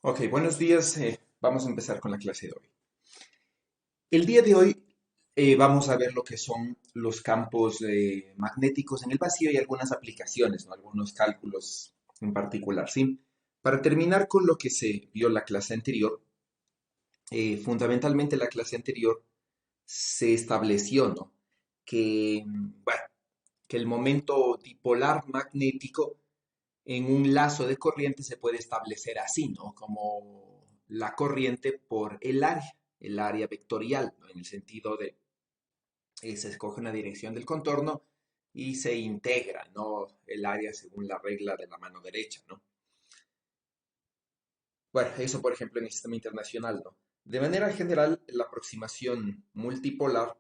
Ok, buenos días. Vamos a empezar con la clase de hoy. El día de hoy vamos a ver lo que son los campos magnéticos en el vacío y algunas aplicaciones, ¿no? Algunos cálculos en particular, ¿sí? Para terminar con lo que se vio en la clase anterior, fundamentalmente en la clase anterior se estableció, ¿no? Que, bueno, que el momento dipolar magnético en un lazo de corriente se puede establecer así, ¿no? Como la corriente por el área vectorial, ¿no? En el sentido de se escoge una dirección del contorno y se integra, ¿no? El área según la regla de la mano derecha, ¿no? Bueno, eso por ejemplo en el sistema internacional, ¿no? De manera general, la aproximación multipolar,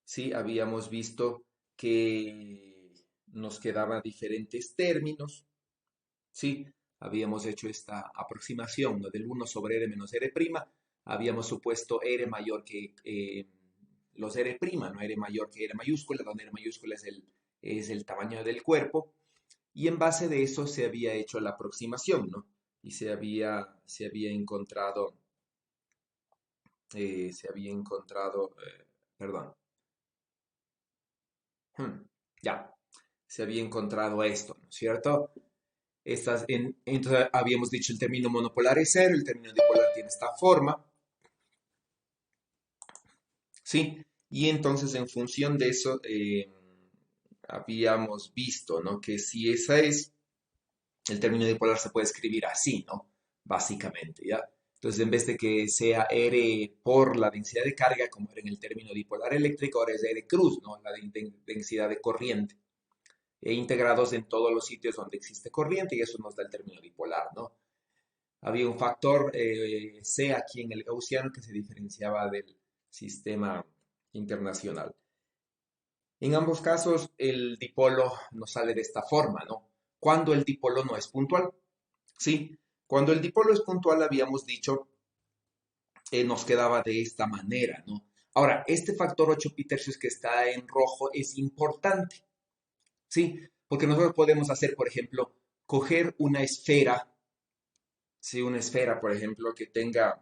sí, habíamos visto que nos quedaban diferentes términos. Sí, habíamos hecho esta aproximación, ¿no? Del uno sobre R menos R', habíamos supuesto R mayor que los R', ¿no? R mayor que R mayúscula, donde R mayúscula es el tamaño del cuerpo, y en base de eso se había hecho la aproximación, ¿no? Y se había encontrado, perdón, ya, se había encontrado esto, ¿no es cierto? Entonces habíamos dicho el término monopolar es cero, el término dipolar tiene esta forma, ¿sí? Y entonces en función de eso habíamos visto, ¿no? Que si esa es, el término dipolar se puede escribir así, ¿no? Básicamente, ¿ya? Entonces en vez de que sea R por la densidad de carga, como era en el término dipolar eléctrico, ahora es R cruz, ¿no? La densidad de corriente. E integrados en todos los sitios donde existe corriente y eso nos da el término dipolar, ¿no? Había un factor C aquí en el gaussiano que se diferenciaba del sistema internacional. En ambos casos, el dipolo nos sale de esta forma, ¿no? Cuando el dipolo no es puntual. Sí, cuando el dipolo es puntual, habíamos dicho, nos quedaba de esta manera, ¿no? Ahora, este factor 8 pitercios que está en rojo es importante, ¿sí? Porque nosotros podemos hacer, por ejemplo, coger una esfera, ¿sí? Una esfera, por ejemplo, que tenga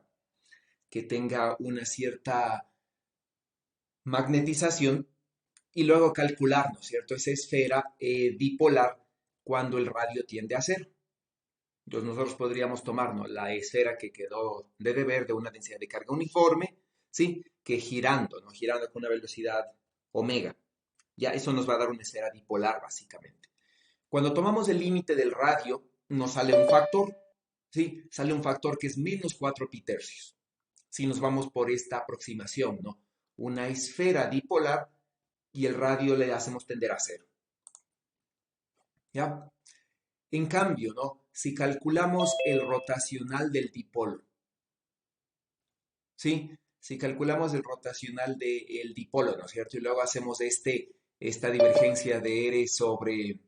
una cierta magnetización y luego calcular, ¿no es cierto?, esa esfera dipolar cuando el radio tiende a cero. Entonces nosotros podríamos tomarnos la esfera que quedó de deber de una densidad de carga uniforme, ¿sí? Que girando, ¿no? Girando con una velocidad omega. Ya eso nos va a dar una esfera dipolar, básicamente. Cuando tomamos el límite del radio, nos sale un factor, ¿sí? Sale un factor que es menos 4 pitercios. Si nos vamos por esta aproximación, ¿no? Una esfera dipolar y el radio le hacemos tender a cero, ¿ya? En cambio, ¿no? Si calculamos el rotacional del dipolo, ¿sí? Si calculamos el rotacional del dipolo, ¿no es cierto? Y luego hacemos esta divergencia de R sobre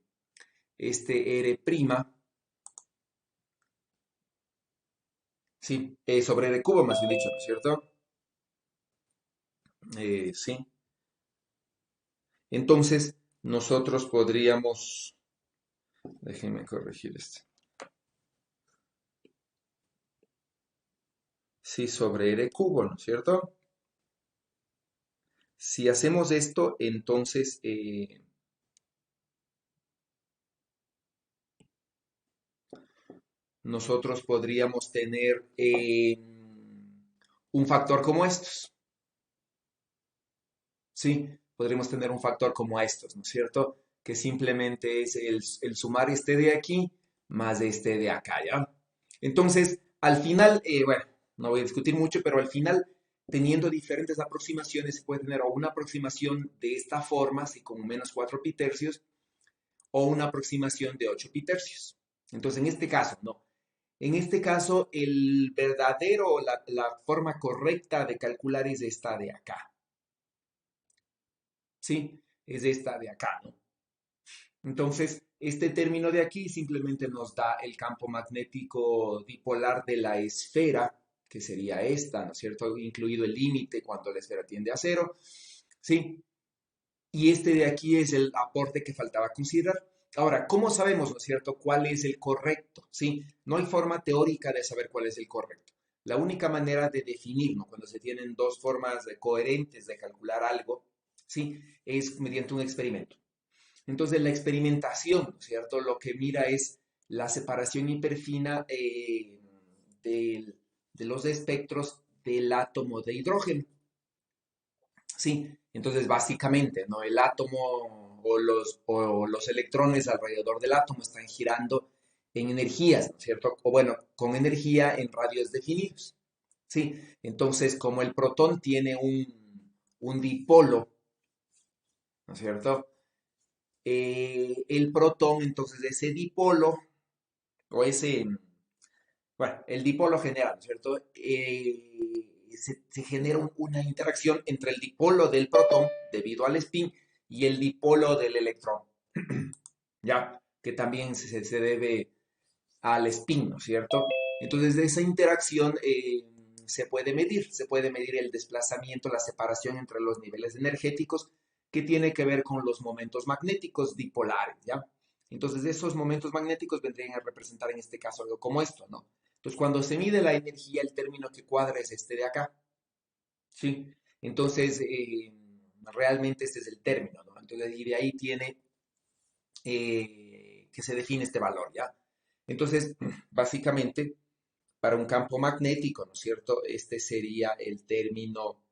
este R', ¿sí? Sobre R cubo, más bien dicho, ¿no es cierto? Sí. Entonces, nosotros podríamos, déjenme corregir esto. Sí, sobre R cubo, ¿no es cierto? Si hacemos esto, entonces nosotros podríamos tener un factor como estos, ¿sí? Podríamos tener un factor como estos, ¿no es cierto? Que simplemente es el sumar este de aquí más este de acá, ¿ya? Entonces, al final, bueno, no voy a discutir mucho, pero al final, teniendo diferentes aproximaciones, se puede tener o una aproximación de esta forma, así como menos 4 pitercios, o una aproximación de 8 pitercios. Entonces, en este caso, no. En este caso, el verdadero, la forma correcta de calcular es esta de acá. ¿Sí? Es esta de acá, ¿no? Entonces, este término de aquí simplemente nos da el campo magnético dipolar de la esfera, que sería esta, ¿no es cierto? Incluido el límite cuando la esfera tiende a cero, ¿sí? Y este de aquí es el aporte que faltaba considerar, Ahora, ¿cómo sabemos, no es cierto, cuál es el correcto? ¿Sí? No hay forma teórica de saber cuál es el correcto. La única manera de definirlo, cuando se tienen dos formas coherentes de calcular algo, ¿sí? Es mediante un experimento. Entonces, la experimentación, ¿no es cierto? Lo que mira es la separación hiperfina de los espectros del átomo de hidrógeno. Sí, entonces básicamente, ¿no? El átomo o los electrones alrededor del átomo están girando en energías, ¿no es cierto? O bueno, con energía en radios definidos. Sí, entonces como el protón tiene un dipolo, ¿no es cierto? El protón, entonces ese dipolo, o ese, bueno, el dipolo general, ¿no es cierto? Se genera una interacción entre el dipolo del protón debido al spin y el dipolo del electrón, ya, que también se debe al spin, ¿no es cierto? Entonces, de esa interacción se puede medir el desplazamiento, la separación entre los niveles energéticos, que tiene que ver con los momentos magnéticos dipolares, ¿ya? Entonces, esos momentos magnéticos vendrían a representar en este caso algo como esto, ¿no? Entonces, cuando se mide la energía, el término que cuadra es este de acá, ¿sí? Entonces, realmente este es el término, ¿no? Entonces, y de ahí tiene que se define este valor, ¿ya? Entonces, básicamente, para un campo magnético, ¿no es cierto? Este sería el término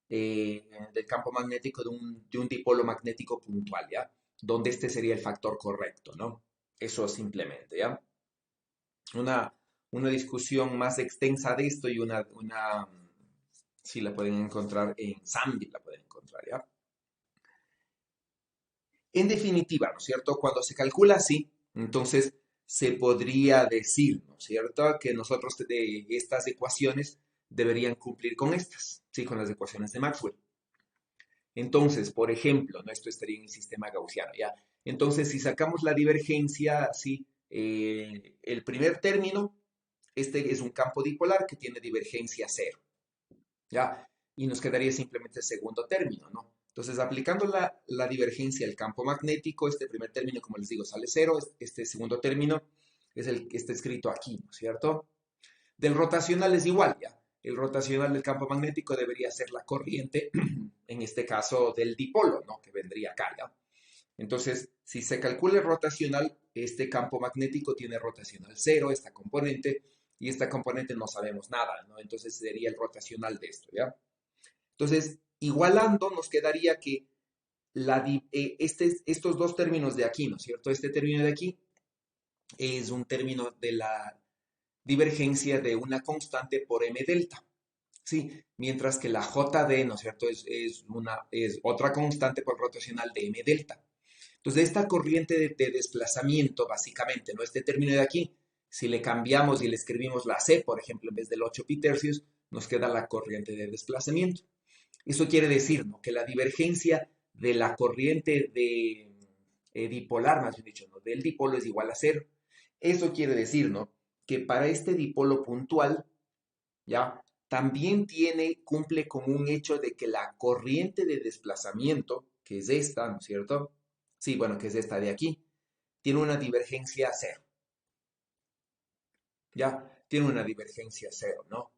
del campo magnético de un dipolo magnético puntual, ¿ya? Donde este sería el factor correcto, ¿no? Eso simplemente, ¿ya? Una, una discusión más extensa de esto y sí la pueden encontrar en Zambi, la pueden encontrar, ¿ya? En definitiva, ¿no es cierto? Cuando se calcula así, entonces se podría decir, ¿no es cierto?, que nosotros de estas ecuaciones deberían cumplir con estas, ¿sí? Con las ecuaciones de Maxwell. Entonces, por ejemplo, ¿no? Esto estaría en el sistema gaussiano, ¿ya? Entonces, si sacamos la divergencia, ¿sí? El primer término, este es un campo dipolar que tiene divergencia cero, ¿ya? Y nos quedaría simplemente el segundo término, ¿no? Entonces, aplicando la divergencia del campo magnético, este primer término, como les digo, sale cero, este segundo término es el que está escrito aquí, ¿no es cierto? Del rotacional es igual, ¿ya? El rotacional del campo magnético debería ser la corriente, en este caso del dipolo, ¿no? Que vendría acá, ¿ya? Entonces, si se calcula el rotacional, este campo magnético tiene rotacional cero, esta componente, y esta componente no sabemos nada, ¿no? Entonces sería el rotacional de esto, ¿ya? Entonces, igualando, nos quedaría que estos dos términos de aquí, ¿no es cierto? Este término de aquí es un término de la divergencia de una constante por m delta, ¿sí? Mientras que la JD, ¿no es cierto? Es otra constante por rotacional de m delta. Entonces, esta corriente de desplazamiento, básicamente, ¿no? Este término de aquí, si le cambiamos y le escribimos la C, por ejemplo, en vez del 8 pitercios, nos queda la corriente de desplazamiento. Eso quiere decir, ¿no? Que la divergencia de la corriente dipolar, más bien dicho, ¿no? Del dipolo es igual a cero. Eso quiere decir, ¿no? Que para este dipolo puntual, ¿ya? También cumple con un hecho de que la corriente de desplazamiento, que es esta, ¿no es cierto? Sí, bueno, que es esta de aquí, tiene una divergencia cero, ¿ya? Tiene una divergencia cero, ¿no?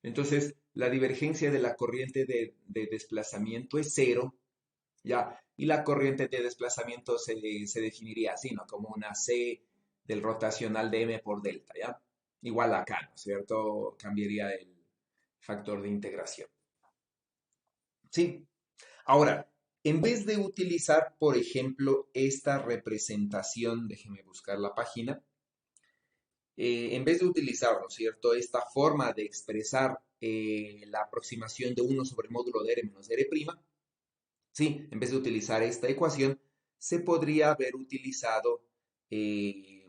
Entonces, la divergencia de la corriente de desplazamiento es cero, ¿ya? Y la corriente de desplazamiento se definiría así, ¿no? Como una C del rotacional de m por delta, ¿ya? Igual acá, ¿no es cierto? Cambiaría el factor de integración. Sí. Ahora, en vez de utilizar, por ejemplo, esta representación, déjeme buscar la página, en vez de utilizar, ¿no es cierto?, esta forma de expresar la aproximación de 1 sobre el módulo de R menos R', ¿sí? En vez de utilizar esta ecuación, se podría haber utilizado eh,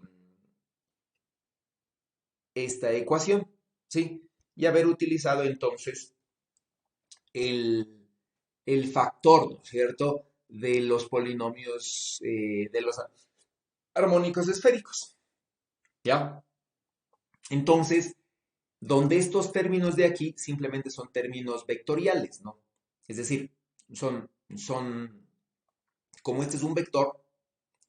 esta ecuación, ¿sí? Y haber utilizado entonces el, el factor, ¿no es cierto?, de los polinomios, de los armónicos esféricos, ¿ya? Entonces, donde estos términos de aquí simplemente son términos vectoriales, ¿no? Es decir, son como este es un vector,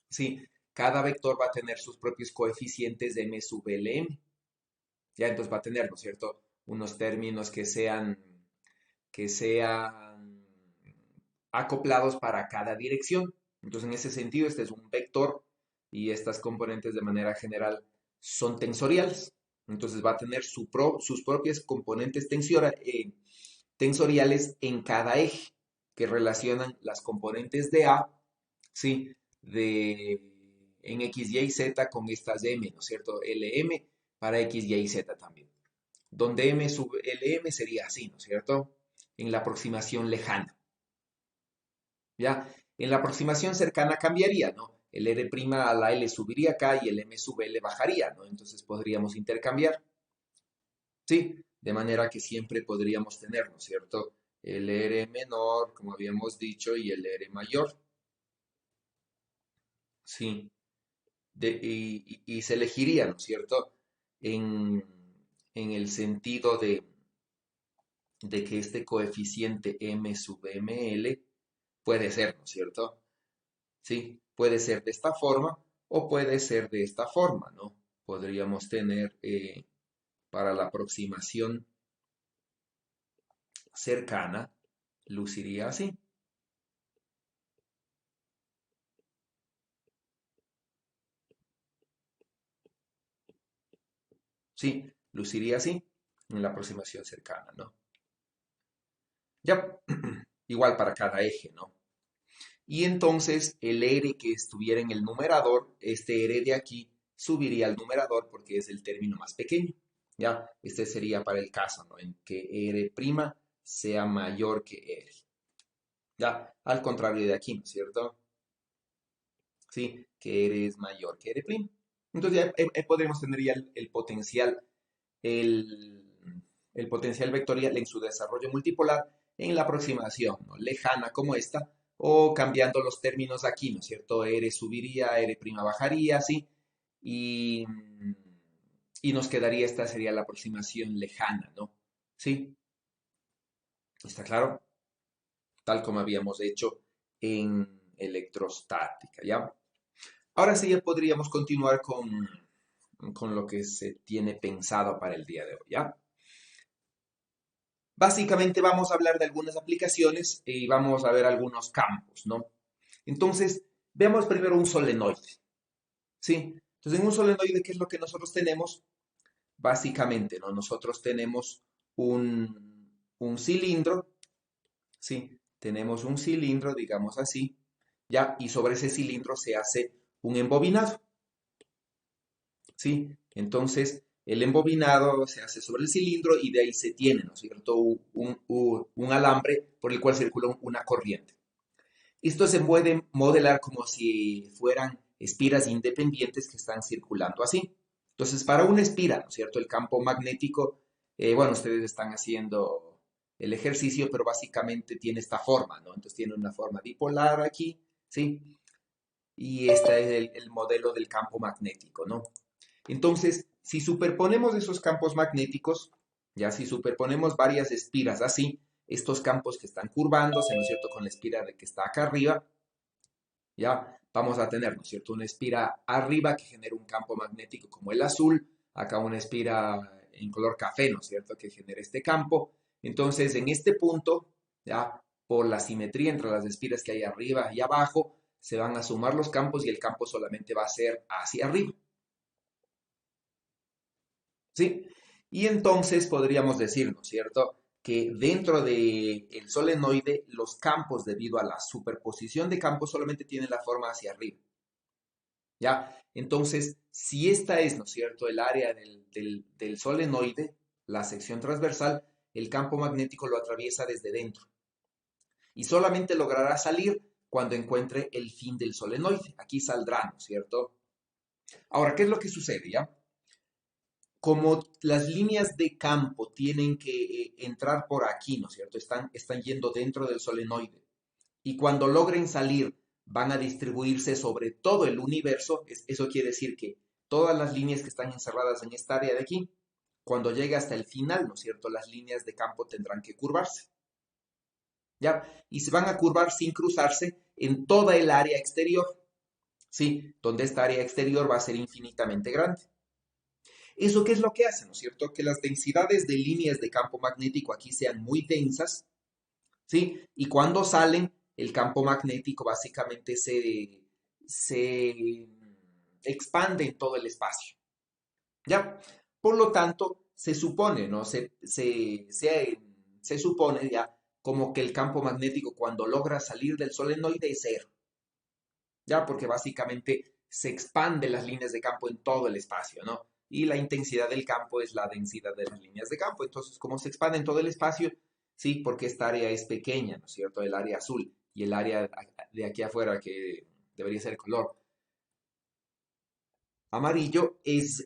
¿sí? Cada vector va a tener sus propios coeficientes de m sub lm. Ya, entonces va a tener, ¿no es cierto? Unos términos que sean acoplados para cada dirección. Entonces, en ese sentido, este es un vector y estas componentes de manera general son tensoriales. Entonces, va a tener sus propias componentes tensoriales en cada eje que relacionan las componentes de A, ¿sí? En X, Y, Z con estas de M, ¿no es cierto? LM para X, Y, Z también. Donde M sub LM sería así, ¿no es cierto? En la aproximación lejana. ¿Ya? En la aproximación cercana cambiaría, ¿no? El R' a la L subiría acá y el M sub L bajaría, ¿no? Entonces podríamos intercambiar, ¿sí? De manera que siempre podríamos tener, ¿no es cierto? El R menor, como habíamos dicho, y el R mayor, ¿sí? Y se elegiría, ¿no es cierto? En, en el sentido de que este coeficiente M sub ML puede ser, ¿no es cierto? Sí, puede ser de esta forma o puede ser de esta forma, ¿no? Podríamos tener para la aproximación cercana, luciría así. Sí, luciría así en la aproximación cercana, ¿no? Ya, igual para cada eje, ¿no? Y entonces el R que estuviera en el numerador, este R de aquí, subiría al numerador porque es el término más pequeño. ¿Ya? Este sería para el caso, ¿no? En que R' sea mayor que R. ¿Ya? Al contrario de aquí, ¿no es cierto? ¿Sí? Que R es mayor que R'. Entonces ya podremos tener ya el, el potencial vectorial en su desarrollo multipolar en la aproximación, ¿no? Lejana como esta, o cambiando los términos aquí, ¿no es cierto? R subiría, R' bajaría, ¿sí? Y, y nos quedaría, esta sería la aproximación lejana, ¿no? ¿Sí? ¿Está claro? Tal como habíamos hecho en electrostática, ¿ya? Ahora sí ya podríamos continuar con lo que se tiene pensado para el día de hoy, ¿ya? Básicamente vamos a hablar de algunas aplicaciones y vamos a ver algunos campos, ¿no? Entonces, veamos primero un solenoide, ¿sí? Entonces, en un solenoide, ¿qué es lo que nosotros tenemos? Básicamente, ¿no? Nosotros tenemos un cilindro, ¿sí? Tenemos un cilindro, digamos así, ¿ya? Y sobre ese cilindro se hace un embobinado, ¿sí? Entonces, el embobinado se hace sobre el cilindro y de ahí se tiene, ¿no es cierto? Un alambre por el cual circula una corriente. Esto se puede modelar como si fueran espiras independientes que están circulando así. Entonces, para una espira, ¿no es cierto? El campo magnético, bueno, ustedes están haciendo el ejercicio, pero básicamente tiene esta forma, ¿no? Entonces tiene una forma dipolar aquí, ¿sí? Y este es el modelo del campo magnético, ¿no? Entonces, si superponemos esos campos magnéticos, ya si superponemos varias espiras así, estos campos que están curvándose, ¿no es cierto?, con la espira de que está acá arriba, ya vamos a tener, ¿no es cierto?, una espira arriba que genera un campo magnético como el azul, acá una espira en color café, ¿no es cierto?, que genera este campo. Entonces, en este punto, ya por la simetría entre las espiras que hay arriba y abajo, se van a sumar los campos y el campo solamente va a ser hacia arriba. ¿Sí? Y entonces podríamos decir, ¿no es cierto?, que dentro del solenoide los campos, debido a la superposición de campos, solamente tienen la forma hacia arriba. ¿Ya? Entonces, si esta es, ¿no es cierto?, el área del solenoide, la sección transversal, el campo magnético lo atraviesa desde dentro y solamente logrará salir cuando encuentre el fin del solenoide. Aquí saldrá, ¿no es cierto? Ahora, ¿qué es lo que sucede, ya? Como las líneas de campo tienen que entrar por aquí, ¿no es cierto? Están yendo dentro del solenoide. Y cuando logren salir, van a distribuirse sobre todo el universo. Eso quiere decir que todas las líneas que están encerradas en esta área de aquí, cuando llegue hasta el final, ¿no es cierto? Las líneas de campo tendrán que curvarse. ¿Ya? Y se van a curvar sin cruzarse en toda el área exterior, ¿sí? Donde esta área exterior va a ser infinitamente grande. ¿Eso qué es lo que hace, no es cierto? Que las densidades de líneas de campo magnético aquí sean muy densas, ¿sí? Y cuando salen, el campo magnético básicamente se expande en todo el espacio, ¿ya? Por lo tanto, se supone, ¿no? Se supone ya como que el campo magnético cuando logra salir del solenoide es cero, ¿ya? Porque básicamente se expande las líneas de campo en todo el espacio, ¿no? Y la intensidad del campo es la densidad de las líneas de campo. Entonces, como se expande en todo el espacio, sí, porque esta área es pequeña, ¿no es cierto? El área azul y el área de aquí afuera, que debería ser color amarillo, es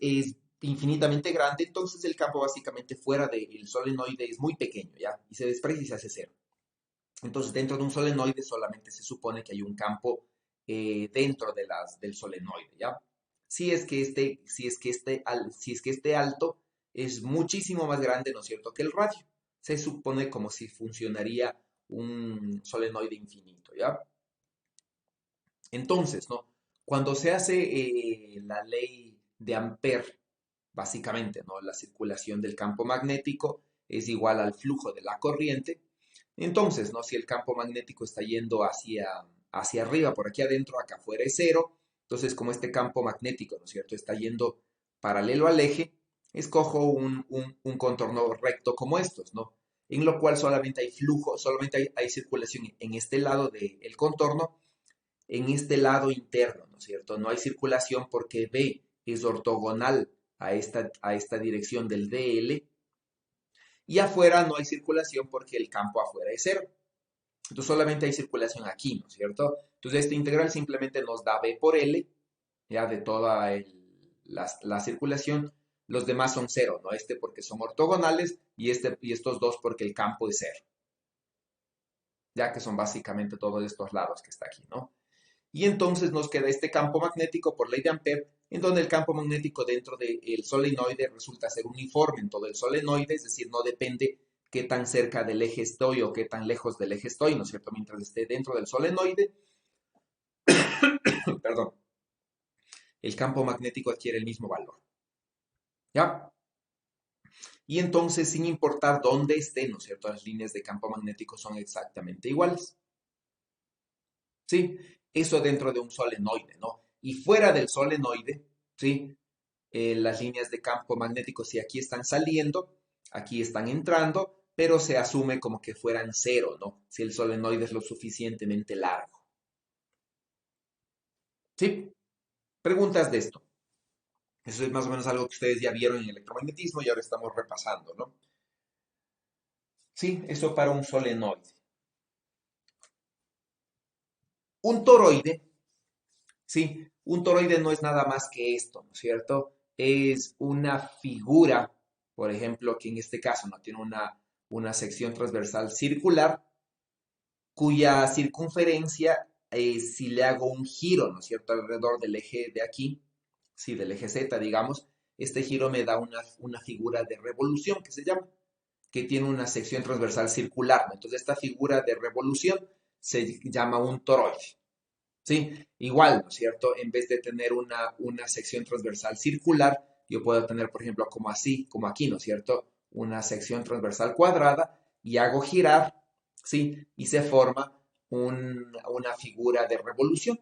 infinitamente grande, entonces el campo básicamente fuera del solenoide es muy pequeño, ¿ya? Y se desprecia y se hace cero. Entonces, dentro de un solenoide solamente se supone que hay un campo dentro del solenoide, ¿ya? Si es que este alto es muchísimo más grande, ¿no es cierto?, que el radio. Se supone como si funcionaría un solenoide infinito, ¿ya? Entonces, ¿no? Cuando se hace la ley de Ampère, básicamente, ¿no? La circulación del campo magnético es igual al flujo de la corriente. Entonces, ¿no? Si el campo magnético está yendo hacia arriba, por aquí adentro, acá afuera es cero. Entonces, como este campo magnético, ¿no es cierto?, está yendo paralelo al eje, escojo un contorno recto como estos, ¿no? En lo cual solamente hay flujo, solamente hay circulación en este lado del contorno, en este lado interno, ¿no es cierto? No hay circulación porque B es ortogonal a esta dirección del DL, y afuera no hay circulación porque el campo afuera es cero. Entonces solamente hay circulación aquí, ¿no es cierto? Entonces esta integral simplemente nos da B por L, ya de toda la circulación. Los demás son cero, ¿no? Este porque son ortogonales y estos dos porque el campo es cero, ya que son básicamente todos estos lados que está aquí, ¿no? Y entonces nos queda este campo magnético por ley de Ampère, en donde el campo magnético dentro del solenoide resulta ser uniforme en todo el solenoide, es decir, no depende qué tan cerca del eje estoy o qué tan lejos del eje estoy, ¿no es cierto? Mientras esté dentro del solenoide, perdón, el campo magnético adquiere el mismo valor, ¿ya? Y entonces, sin importar dónde estén, ¿no es cierto? Las líneas de campo magnético son exactamente iguales, ¿sí? Eso dentro de un solenoide, ¿no? Y fuera del solenoide, ¿sí? Las líneas de campo magnético, si aquí están saliendo, aquí están entrando, pero se asume como que fueran cero, ¿no? Si el solenoide es lo suficientemente largo. ¿Sí? Preguntas de esto. Eso es más o menos algo que ustedes ya vieron en electromagnetismo y ahora estamos repasando, ¿no? Sí, eso para un solenoide. Un toroide, sí, un toroide no es nada más que esto, ¿no es cierto? Es una figura, por ejemplo, que en este caso no tiene una sección transversal circular, cuya circunferencia, si le hago un giro, ¿no es cierto?, alrededor del eje de aquí, sí, del eje Z, digamos, este giro me da una figura de revolución que se llama, que tiene una sección transversal circular, ¿no? Entonces, esta figura de revolución se llama un toroide, ¿sí? Igual, ¿no es cierto? En vez de tener una sección transversal circular, yo puedo tener, por ejemplo, como así, como aquí, ¿no es cierto? Una sección transversal cuadrada y hago girar, ¿sí? Y se forma una figura de revolución.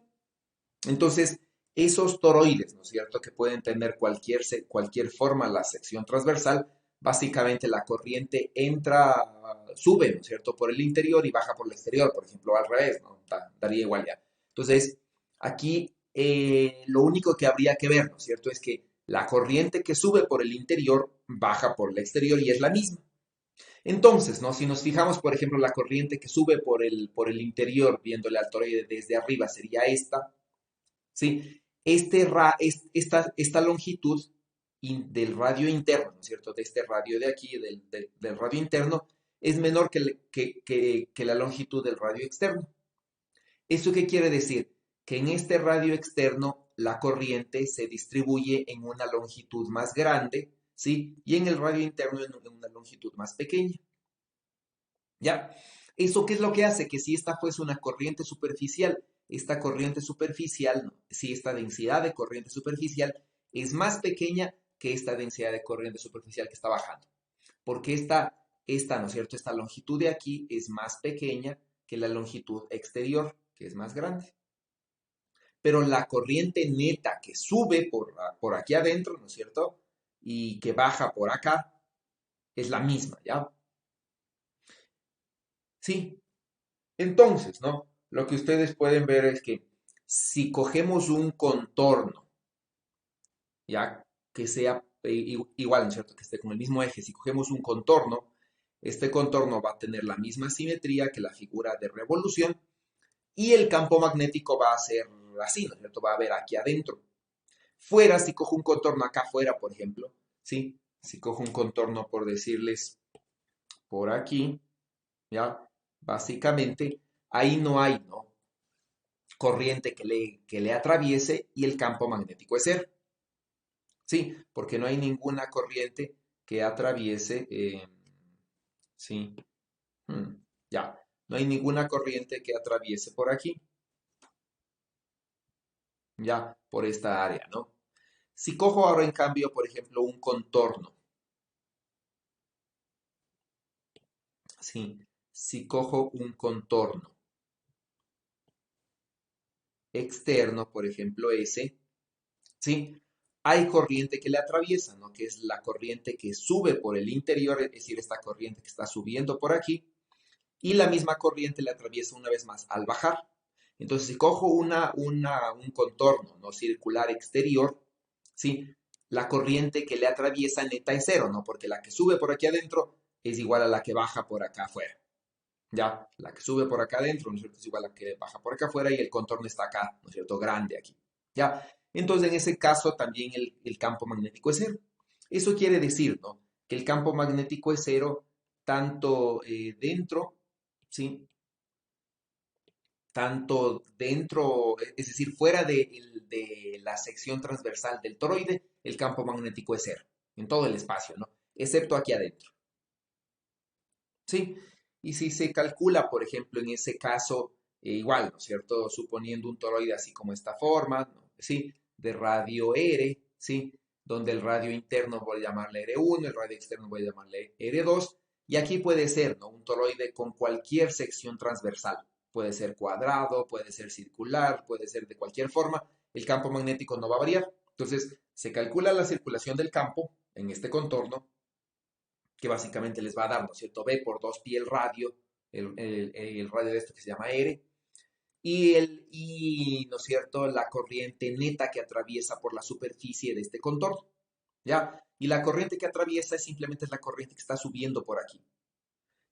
Entonces, esos toroides, ¿no es cierto? Que pueden tener cualquier forma la sección transversal, básicamente la corriente entra, sube, ¿no es cierto? Por el interior y baja por el exterior, por ejemplo, al revés, ¿no? Daría igual ya. Entonces, aquí lo único que habría que ver, ¿no es cierto? Es que la corriente que sube por el interior baja por el exterior y es la misma. Entonces, ¿no? Si nos fijamos, por ejemplo, la corriente que sube por el interior, viéndole al toroide desde arriba, sería esta, ¿sí? Esta longitud del radio interno, ¿no es cierto? De este radio de aquí, del radio interno, es menor que la longitud del radio externo. ¿Eso qué quiere decir? Que en este radio externo la corriente se distribuye en una longitud más grande, ¿sí? Y en el radio interno en una longitud más pequeña. ¿Ya? ¿Eso qué es lo que hace? Que si esta fuese una corriente superficial, esta corriente superficial, no, si esta densidad de corriente superficial es más pequeña que esta densidad de corriente superficial que está bajando. Porque ¿no es cierto? Esta longitud de aquí es más pequeña que la longitud exterior, que es más grande. Pero la corriente neta que sube por aquí adentro, ¿no es cierto? Y que baja por acá, es la misma, ¿ya? Sí. Entonces, ¿no? Lo que ustedes pueden ver es que si cogemos un contorno, ya que sea igual, ¿no es cierto? Que esté con el mismo eje, si cogemos un contorno, este contorno va a tener la misma simetría que la figura de revolución y el campo magnético va a ser así, ¿no es cierto? Va a haber aquí adentro. Fuera, si cojo un contorno acá afuera, por ejemplo, ¿sí? Si cojo un contorno, por decirles, por aquí, ¿ya? Básicamente, ahí no hay, ¿no? Corriente que le atraviese y el campo magnético es cero. Sí, porque no hay ninguna corriente que atraviese, sí, ya, no hay ninguna corriente que atraviese por aquí, ya, por esta área, ¿no? Si cojo ahora en cambio, por ejemplo, un contorno, sí, si cojo un contorno externo, por ejemplo, ese, sí, hay corriente que le atraviesa, ¿no? Que es la corriente que sube por el interior, es decir, esta corriente que está subiendo por aquí, y la misma corriente le atraviesa una vez más al bajar. Entonces, si cojo un contorno no circular exterior, ¿sí? La corriente que le atraviesa neta es cero, ¿no? Porque la que sube por aquí adentro es igual a la que baja por acá afuera. Ya, la que sube por acá adentro, ¿no es cierto? Es igual a la que baja por acá afuera y el contorno está acá, ¿no es cierto? Grande aquí. Ya, entonces en ese caso también el campo magnético es cero. Eso quiere decir, ¿no? Que el campo magnético es cero tanto dentro, ¿sí? Tanto dentro, es decir, fuera de la sección transversal del toroide, el campo magnético es cero, en todo el espacio, ¿no? Excepto aquí adentro. ¿Sí? Y si se calcula, por ejemplo, en ese caso, igual, ¿no es cierto? Suponiendo un toroide así como esta forma, ¿no? ¿Sí? De radio R, ¿sí? Donde el radio interno voy a llamarle R1, el radio externo voy a llamarle R2, y aquí puede ser, ¿no? Un toroide con cualquier sección transversal. Puede ser cuadrado, puede ser circular, puede ser de cualquier forma. El campo magnético no va a variar. Entonces, se calcula la circulación del campo en este contorno que básicamente les va a dar, ¿no es cierto? B por 2pi el radio, el radio de esto que se llama R, ¿no es cierto?, la corriente neta que atraviesa por la superficie de este contorno, ¿ya? Y la corriente que atraviesa simplemente es la corriente que está subiendo por aquí,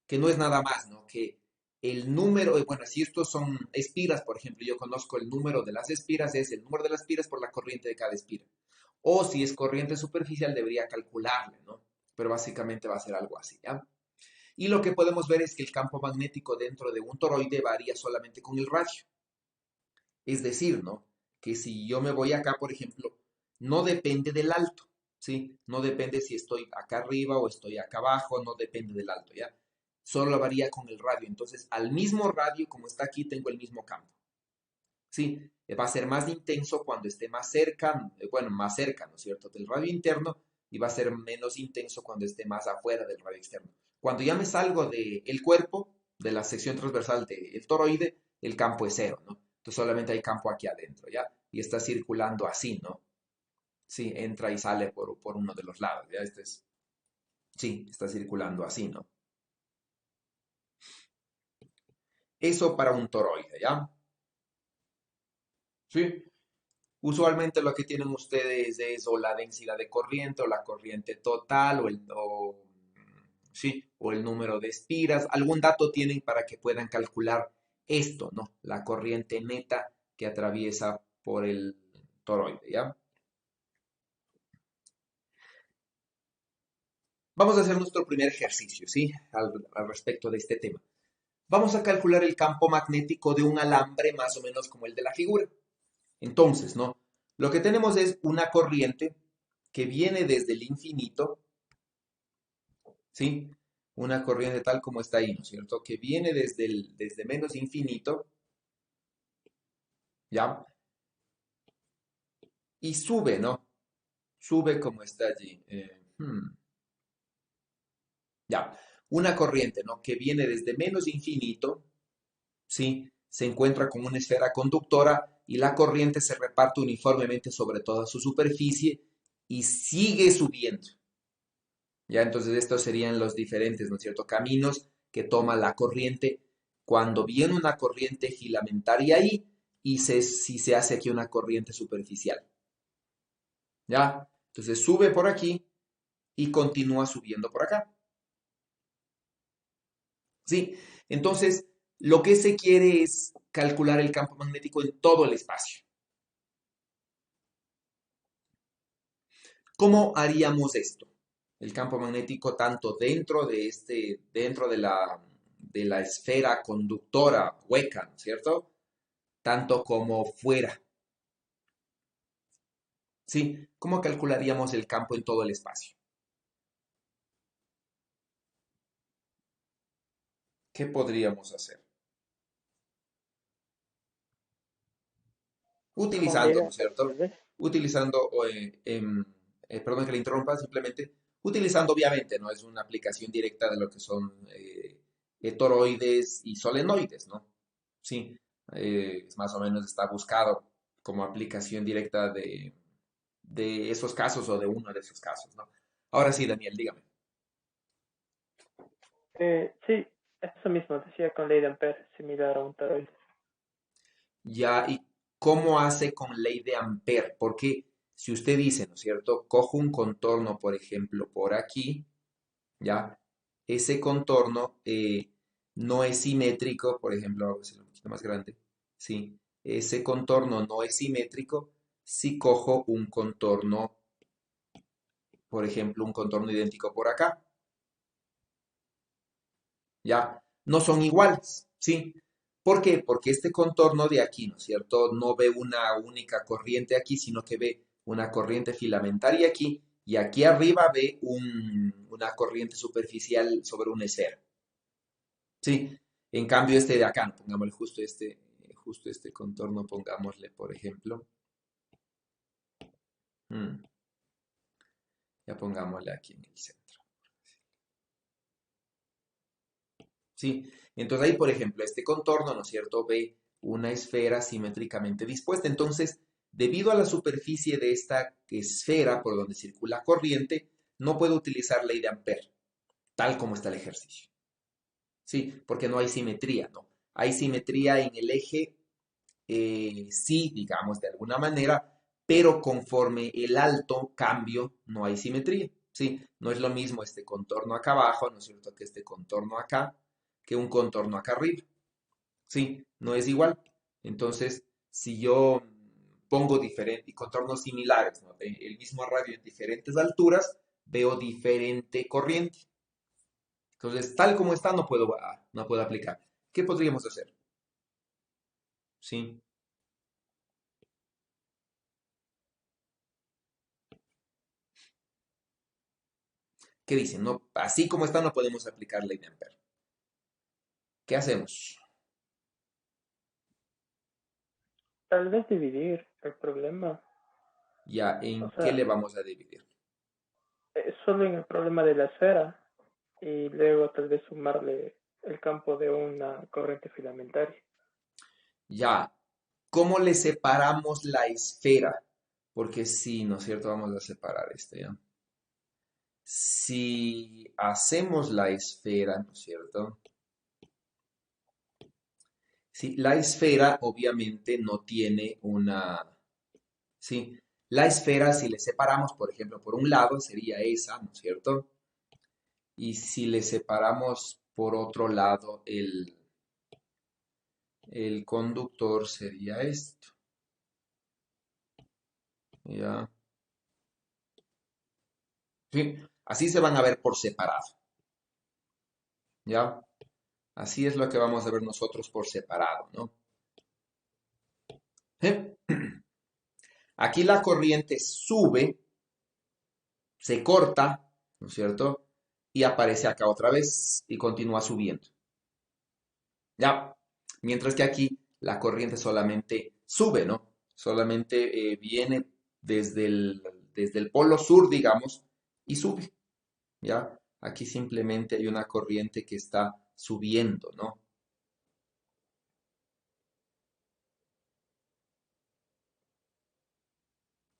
que no es nada más, ¿no? Que el número, bueno, si estos son espiras, por ejemplo, yo conozco el número de las espiras, es el número de las espiras por la corriente de cada espira. O si es corriente superficial, debería calcularle, ¿no? Pero básicamente va a ser algo así, ¿ya? Y lo que podemos ver es que el campo magnético dentro de un toroide varía solamente con el radio. Es decir, ¿no? Que si yo me voy acá, por ejemplo, no depende del alto, ¿sí? No depende si estoy acá arriba o estoy acá abajo, no depende del alto, ¿ya? Solo varía con el radio. Entonces, al mismo radio, como está aquí, tengo el mismo campo. Sí, va a ser más intenso cuando esté más cerca, bueno, más cerca, ¿no es cierto?, del radio interno y va a ser menos intenso cuando esté más afuera del radio externo. Cuando ya me salgo del cuerpo, de la sección transversal del toroide, el campo es cero, ¿no? Entonces solamente hay campo aquí adentro, ¿ya? Y está circulando así, ¿no? Sí, entra y sale por uno de los lados, ¿ya? Sí, está circulando así, ¿no? Eso para un toroide, ¿ya? Sí. Usualmente lo que tienen ustedes es o la densidad de corriente o la corriente total sí, o el número de espiras. Algún dato tienen para que puedan calcular esto, ¿no? La corriente neta que atraviesa por el toroide, ¿ya? Vamos a hacer nuestro primer ejercicio, ¿sí? Al respecto de este tema. Vamos a calcular el campo magnético de un alambre más o menos como el de la figura. Entonces, ¿no? Lo que tenemos es una corriente que viene desde el infinito, ¿sí? una corriente tal como está ahí, ¿no es cierto? Que viene desde menos infinito, ¿ya? Y sube, ¿no? Sube como está allí. Ya, una corriente, ¿no? Que viene desde menos infinito, ¿sí? Se encuentra con una esfera conductora y la corriente se reparte uniformemente sobre toda su superficie y sigue subiendo. Ya, entonces estos serían los diferentes, ¿no es cierto? Caminos que toma la corriente cuando viene una corriente filamentaria ahí y si se hace aquí una corriente superficial. ¿Ya? Entonces sube por aquí y continúa subiendo por acá. ¿Sí? Entonces, lo que se quiere es calcular el campo magnético en todo el espacio. ¿Cómo haríamos esto? El campo magnético tanto dentro de la esfera conductora hueca, ¿no es cierto? Tanto como fuera. ¿Sí? ¿Cómo calcularíamos el campo en todo el espacio? ¿Qué podríamos hacer? Con ley Utilizando, de ¿no es Ampere, cierto? tal vez. Utilizando, perdón que le interrumpa, simplemente utilizando obviamente, ¿no? Es una aplicación directa de lo que son toroides y solenoides, ¿no? Sí, es más o menos está buscado como aplicación directa de esos casos o de uno de esos casos, ¿no? Ahora sí, Daniel, dígame. Sí, eso mismo decía con ley de Ampere, similar a un toroide. Ya, ¿y cómo hace con ley de Ampere? Porque si usted dice, ¿no es cierto? Cojo un contorno, por ejemplo, por aquí, ¿ya? Ese contorno no es simétrico, por ejemplo, vamos a hacerlo un poquito más grande, ¿sí? Ese contorno no es simétrico si cojo un contorno, por ejemplo, un contorno idéntico por acá, ¿ya? No son iguales, ¿sí? ¿Por qué? Porque este contorno de aquí, ¿no es cierto? No ve una única corriente aquí, sino que ve una corriente filamentaria aquí y aquí arriba ve una corriente superficial sobre una esfera. Sí, en cambio este de acá, pongámosle justo este contorno, pongámosle, por ejemplo, mm, ya pongámosle aquí en el centro. Sí, entonces ahí, por ejemplo, este contorno, ¿no es cierto?, ve una esfera simétricamente dispuesta. Entonces, debido a la superficie de esta esfera por donde circula corriente, no puedo utilizar ley de Ampere, tal como está el ejercicio. Sí, porque no hay simetría, ¿no? Hay simetría en el eje sí, digamos, de alguna manera, pero conforme el alto cambio, no hay simetría, ¿sí? No es lo mismo este contorno acá abajo, ¿no es cierto?, que este contorno acá, que un contorno acá arriba, ¿sí? No es igual. Entonces, si yo pongo diferentes contornos similares, ¿no?, de el mismo radio en diferentes alturas, veo diferente corriente. Entonces, tal como está, no puedo aplicar. ¿Qué podríamos hacer? ¿Sí? ¿Qué dicen? No, así como está, no podemos aplicar ley de Ampere. ¿Qué hacemos? Tal vez dividir el problema, Ya, o ¿en qué sea, le vamos a dividir? solo en el problema de la esfera y luego tal vez sumarle el campo de una corriente filamentaria. Ya, ¿cómo le separamos la esfera? Porque sí, ¿no es cierto? Vamos a separar este, ¿ya? Si hacemos la esfera, ¿no es cierto? Sí, la esfera obviamente no tiene una. Sí, la esfera si le separamos, por ejemplo, por un lado sería esa, ¿no es cierto? Y si le separamos por otro lado el conductor sería esto, ¿ya? Sí, así se van a ver por separado, ¿ya? Así es lo que vamos a ver nosotros por separado, ¿no? ¿Eh? Aquí la corriente sube, se corta, ¿no es cierto? y aparece acá otra vez y continúa subiendo. ¿Ya? Mientras que aquí la corriente solamente sube, ¿no? Solamente viene desde desde el polo sur, digamos, y sube, ¿ya? Aquí simplemente hay una corriente que está subiendo, ¿no?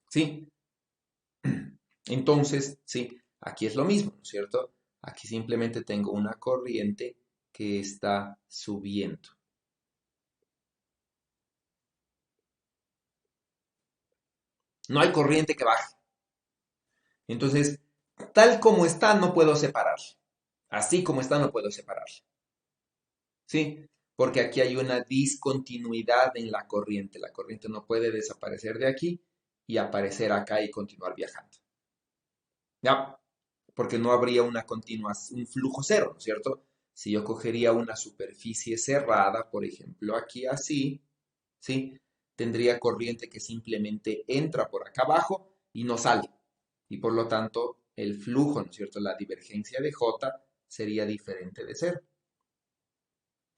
Sí, entonces, sí, aquí es lo mismo, ¿no es cierto? Aquí simplemente tengo una corriente que está subiendo. No hay corriente que baje. Entonces, tal como está, no puedo separarla. Así como está, no puedo separarla. ¿Sí? Porque aquí hay una discontinuidad en la corriente. La corriente no puede desaparecer de aquí y aparecer acá y continuar viajando. ¿Ya? Porque no habría una un flujo cero, ¿no es cierto? Si yo cogería una superficie cerrada, por ejemplo, aquí así, ¿sí? Tendría corriente que simplemente entra por acá abajo y no sale. Y por lo tanto, el flujo, ¿no es cierto? La divergencia de J sería diferente de cero.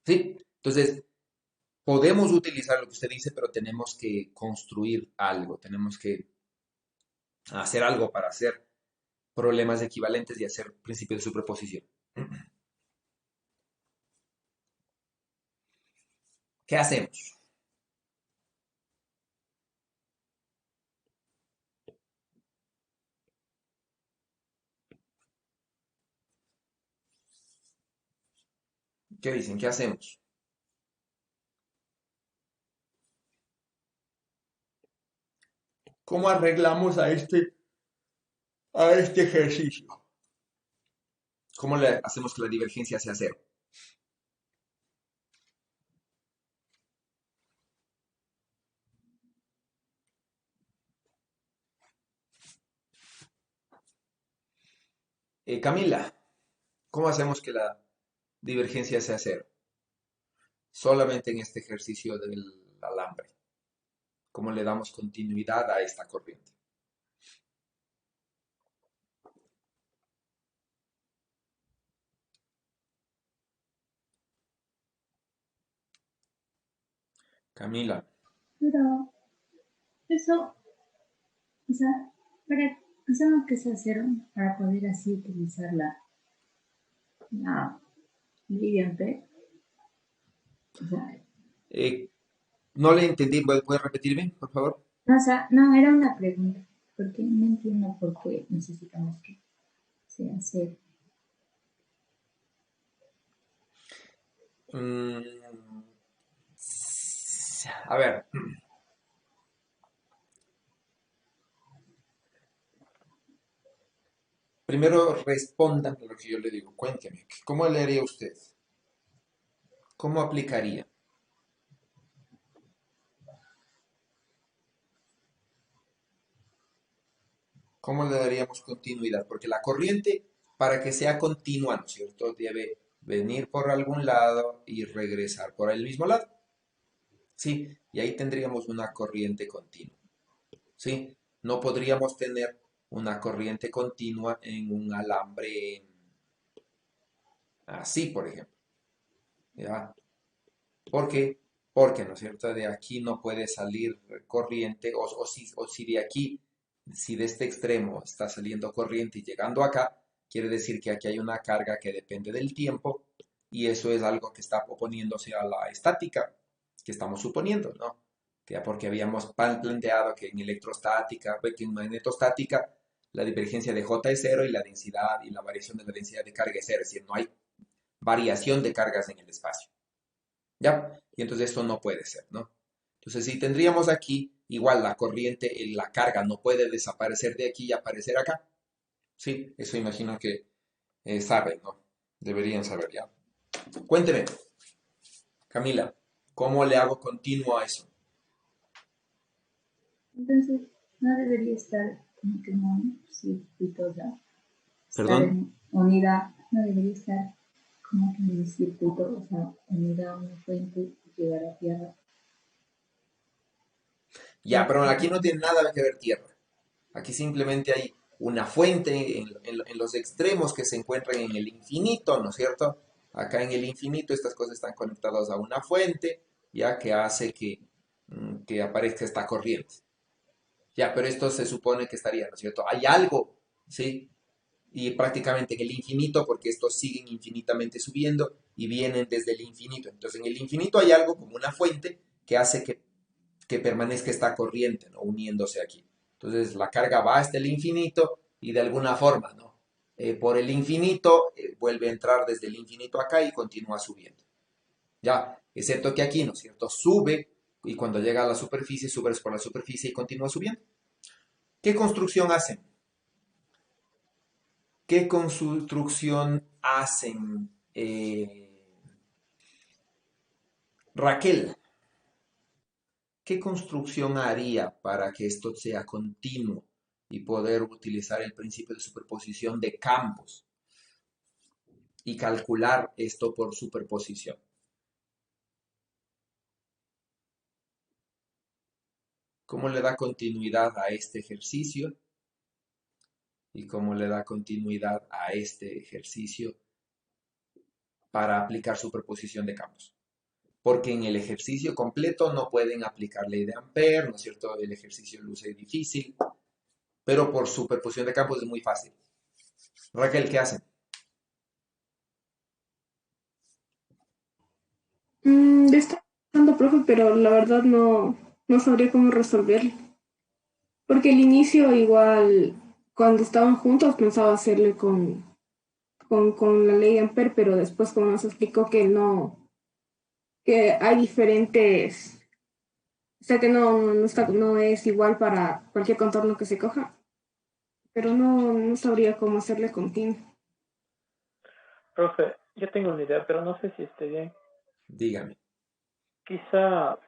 ¿Sí? Entonces, podemos utilizar lo que usted dice, pero tenemos que construir algo, tenemos que hacer algo para hacer problemas equivalentes y hacer principios de superposición. ¿Qué hacemos? ¿Qué dicen? ¿Qué hacemos? ¿Cómo arreglamos a este ejercicio? ¿Cómo le hacemos que la divergencia sea cero? Camila, ¿cómo hacemos que la divergencia sea cero? Solamente en este ejercicio del alambre. ¿Cómo le damos continuidad a esta corriente? Camila, Pero eso, o sea, para, pensamos que se hicieron para poder así utilizar la ley de Ampere. O sea, eh, no le entendí, ¿puede repetirme, por favor? no, o sea, no, era una pregunta, porque no entiendo por qué necesitamos que se hacer. Mm, a ver, primero respondan a lo que yo le digo. Cuénteme, ¿cómo le haría usted? ¿Cómo aplicaría? ¿Cómo le daríamos continuidad? Porque la corriente, para que sea continua, ¿no es cierto? Debe venir por algún lado y regresar por el mismo lado. Sí, y ahí tendríamos una corriente continua. Sí, no podríamos tener una corriente continua en un alambre así, por ejemplo. ¿Ya? ¿Por qué? Porque, ¿no es cierto? De aquí no puede salir corriente, o si de aquí, si de este extremo está saliendo corriente y llegando acá, quiere decir que aquí hay una carga que depende del tiempo y eso es algo que está oponiéndose a la estática que estamos suponiendo, ¿no? Que porque habíamos planteado que en electrostática, que en magnetostática, la divergencia de J es cero y la densidad y la variación de la densidad de carga es cero, es decir, no hay variación de cargas en el espacio. ¿Ya? Y entonces eso no puede ser, ¿no? Entonces, si tendríamos aquí, igual la corriente, la carga no puede desaparecer de aquí y aparecer acá. Sí, eso imagino que saben, ¿no? Deberían saber ya. Cuénteme, Camila, ¿cómo le hago continuo a eso? Entonces, no debería estar como que en un circuito, o sea, estar ¿Perdón? en unidad, no debería estar como que en un circuito, o sea, unidad a una fuente y llegar a tierra. Ya, pero aquí no tiene nada que ver tierra. Aquí simplemente hay una fuente en los extremos que se encuentran en el infinito, ¿no es cierto? Acá en el infinito estas cosas están conectadas a una fuente, ya que hace que aparezca esta corriente. Ya, pero esto se supone que estaría, ¿no es cierto? Hay algo, ¿sí? Y prácticamente en el infinito, porque estos siguen infinitamente subiendo y vienen desde el infinito. Entonces, en el infinito hay algo como una fuente que hace que permanezca esta corriente, ¿no? Uniéndose aquí. Entonces, la carga va hasta el infinito y de alguna forma, ¿no? Por el infinito vuelve a entrar desde el infinito acá y continúa subiendo. Ya, excepto que aquí, ¿no es cierto? Sube y cuando llega a la superficie, sube por la superficie y continúa subiendo. ¿Qué construcción hacen? ¿Qué construcción hacen? Raquel, ¿qué construcción haría para que esto sea continuo y poder utilizar el principio de superposición de campos y calcular esto por superposición? ¿Cómo le da continuidad a este ejercicio? ¿Y cómo le da continuidad a este ejercicio para aplicar superposición de campos? Porque en el ejercicio completo no pueden aplicar ley de Ampere, ¿no es cierto? El ejercicio luce difícil, pero por superposición de campos es muy fácil. Raquel, ¿qué hacen? Ya está pasando, profe, pero la verdad no sabría cómo resolverlo. Porque el inicio igual, cuando estaban juntos, pensaba hacerle con la ley de Ampere, pero después como nos explicó que no, que hay diferentes, o sea que no es igual para cualquier contorno que se coja, pero no sabría cómo hacerle continuo. Profe, yo tengo una idea, pero no sé si esté bien. Dígame. Quizá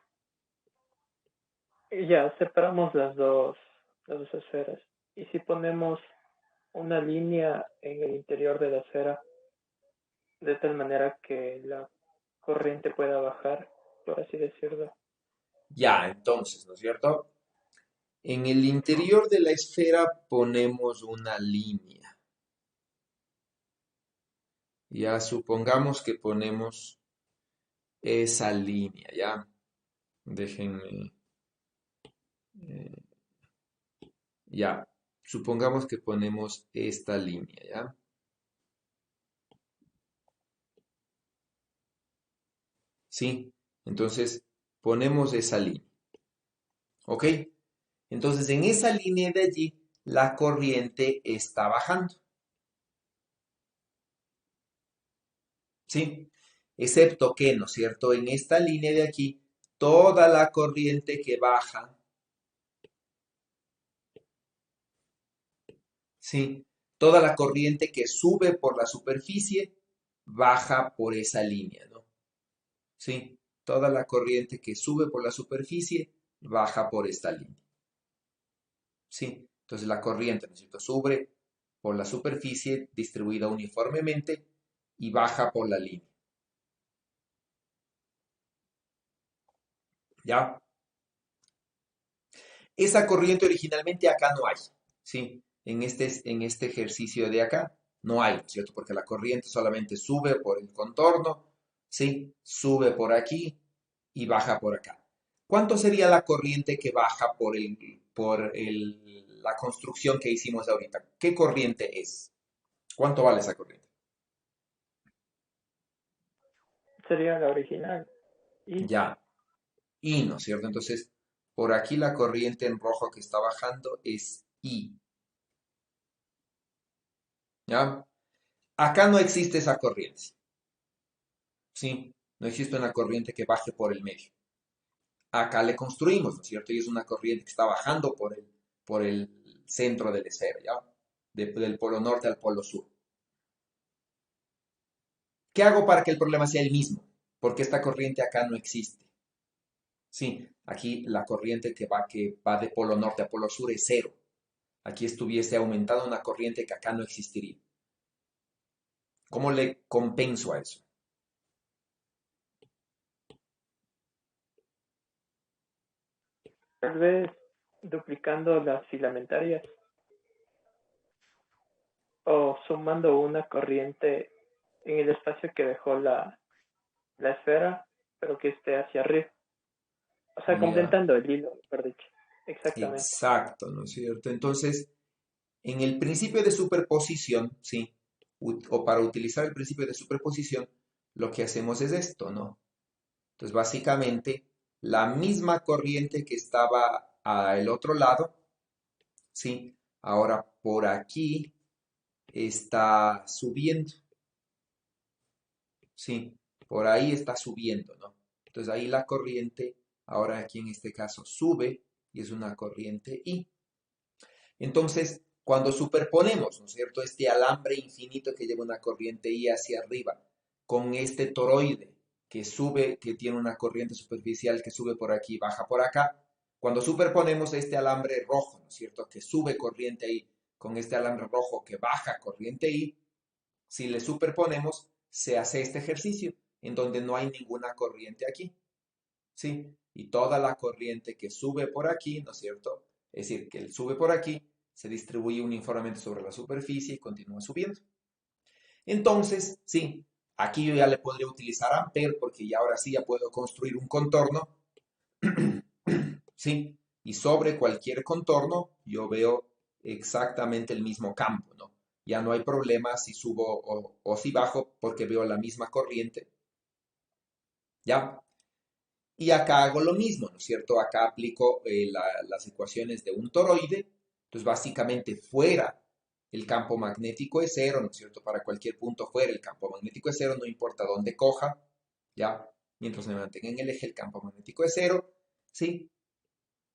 ya separamos las dos esferas. Y si ponemos una línea en el interior de la esfera, de tal manera que la corriente pueda bajar, por así decirlo. Ya, entonces, ¿no es cierto? En el interior de la esfera ponemos una línea. Ya supongamos que ponemos esa línea, ¿ya? Déjenme. eh, ya, supongamos que ponemos esta línea, ¿ya? Sí, entonces ponemos esa línea, ¿ok? Entonces en esa línea de allí la corriente está bajando, ¿sí? Excepto que, ¿no es cierto? En esta línea de aquí, toda la corriente que baja, ¿sí? Toda la corriente que sube por la superficie, baja por esa línea, ¿no? ¿Sí? Toda la corriente que sube por la superficie, baja por esta línea. ¿Sí? Entonces la corriente, ¿no es cierto? Sube por la superficie distribuida uniformemente y baja por la línea. ¿Ya? Esa corriente originalmente acá no hay, ¿sí? En este ejercicio de acá no hay, ¿cierto? Porque la corriente solamente sube por el contorno, ¿sí? Sube por aquí y baja por acá. ¿Cuánto sería la corriente que baja la construcción que hicimos ahorita? ¿Qué corriente es? ¿Cuánto vale esa corriente? Sería la original. Y Ya, I, ¿no es cierto? Entonces, por aquí la corriente en rojo que está bajando es I, ¿ya? Acá no existe esa corriente, ¿sí? No existe una corriente que baje por el medio. Acá le construimos, ¿no es cierto? Y es una corriente que está bajando por el centro del esfera, ¿ya? Del polo norte al polo sur. ¿Qué hago para que el problema sea el mismo? Porque esta corriente acá no existe. Sí, aquí la corriente que va de polo norte a polo sur es cero. Aquí estuviese aumentando una corriente que acá no existiría. ¿Cómo le compenso a eso? tal vez duplicando las filamentarias. sumando una corriente en el espacio que dejó la esfera, pero que esté hacia arriba. O sea, Ya, completando el hilo, mejor dicho. Exactamente. exacto, ¿no es cierto? Entonces, en el principio de superposición, ¿sí? O para utilizar el principio de superposición, lo que hacemos es esto, ¿no? Entonces, básicamente, la misma corriente que estaba al otro lado, ¿sí? Ahora por aquí está subiendo, ¿sí? Por ahí está subiendo, ¿no? Entonces, ahí la corriente, ahora aquí en este caso, sube y es una corriente I. Entonces, cuando superponemos, ¿no es cierto?, este alambre infinito que lleva una corriente I hacia arriba, con este toroide que sube, que tiene una corriente superficial que sube por aquí y baja por acá, cuando superponemos este alambre rojo, ¿no es cierto?, que sube corriente I, con este alambre rojo que baja corriente I, si le superponemos, se hace este ejercicio, en donde no hay ninguna corriente aquí, ¿sí? Y toda la corriente que sube por aquí, ¿no es cierto? Es decir, que sube por aquí, se distribuye uniformemente sobre la superficie y continúa subiendo. Entonces, sí, aquí yo ya le podría utilizar Ampere porque ya ahora sí ya puedo construir un contorno, ¿sí? Y sobre cualquier contorno yo veo exactamente el mismo campo, ¿no? Ya no hay problema si subo o si bajo porque veo la misma corriente, ¿ya? Y acá hago lo mismo, ¿no es cierto? Acá aplico las ecuaciones de un toroide. Entonces, básicamente, fuera el campo magnético es cero, ¿no es cierto? Para cualquier punto fuera el campo magnético es cero, no importa dónde coja, ¿ya? Mientras me mantenga en el eje, el campo magnético es cero, ¿sí?